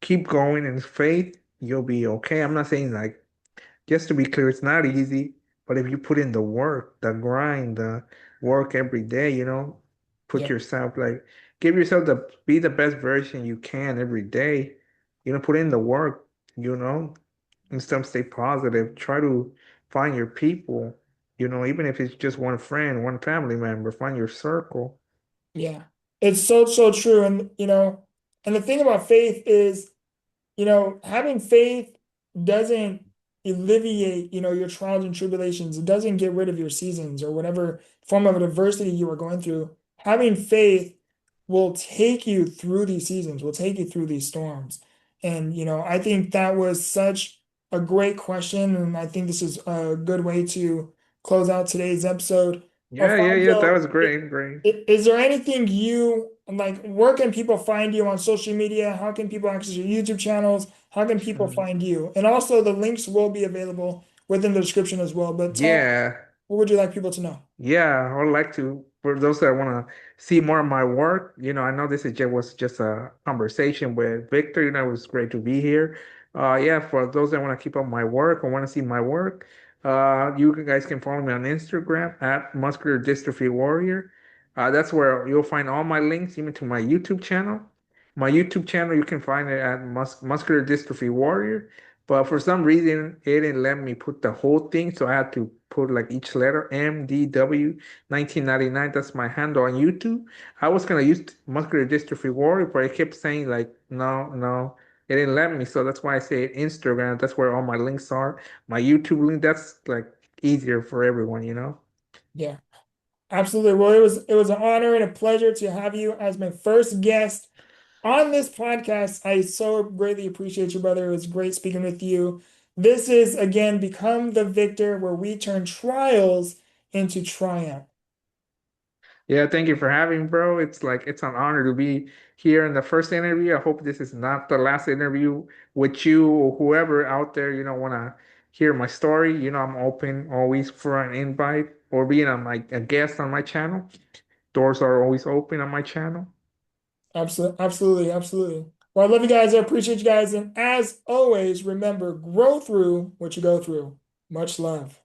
keep going in faith, you'll be okay. I'm not saying like just to be clear, it's not easy, but if you put in the work, the grind, the work every day, put Yeah, yourself like give yourself be the best version you can every day. Put in the work, and still stay positive. Try to find your people, even if it's just one friend, one family member, find your circle. yeah. It's so, so true. And the thing about faith is, having faith doesn't alleviate, your trials and tribulations. It doesn't get rid of your seasons or whatever form of adversity you are going through. Having faith will take you through these seasons, will take you through these storms. And, I think that was such a great question. And I think this is a good way to close out today's episode. Yeah, yeah, yeah. That Alfonso, was great, great. is there anything you like? Where can people find you on social media? How can people access your YouTube channels? How can people Hmm. find you? And also, the links will be available within the description as well. But Yeah. what would you like people to know? Yeah, I would like to, for those that want to see more of my work, I know was just a conversation with Victor, it was great to be here. Yeah, for those that want to keep up my work or want to see my work, you guys can follow me on Instagram at Muscular Dystrophy Warrior. That's where you'll find all my links, even to my YouTube channel. My YouTube channel, you can find it at Muscular Dystrophy Warrior. But for some reason, it didn't let me put the whole thing, so I had to put like each letter MDW 1999. That's my handle on YouTube. I was gonna use Muscular Dystrophy Warrior, but it kept saying like no, no, it didn't let me. So that's why I say Instagram. That's where all my links are. My YouTube link. That's like easier for everyone. Yeah, absolutely. Well, it was an honor and a pleasure to have you as my first guest on this podcast. I so greatly appreciate you, brother. It was great speaking with you. This is again Become the Victor, where we turn trials into triumph. Yeah, thank you for having me, bro. It's an honor to be here in the first interview. I hope this is not the last interview with you or whoever out there, want to hear my story. I'm open always for an invite or being a guest on my channel. Doors are always open on my channel. Absolutely, absolutely, absolutely. Well, I love you guys. I appreciate you guys. And as always, remember, grow through what you go through. Much love.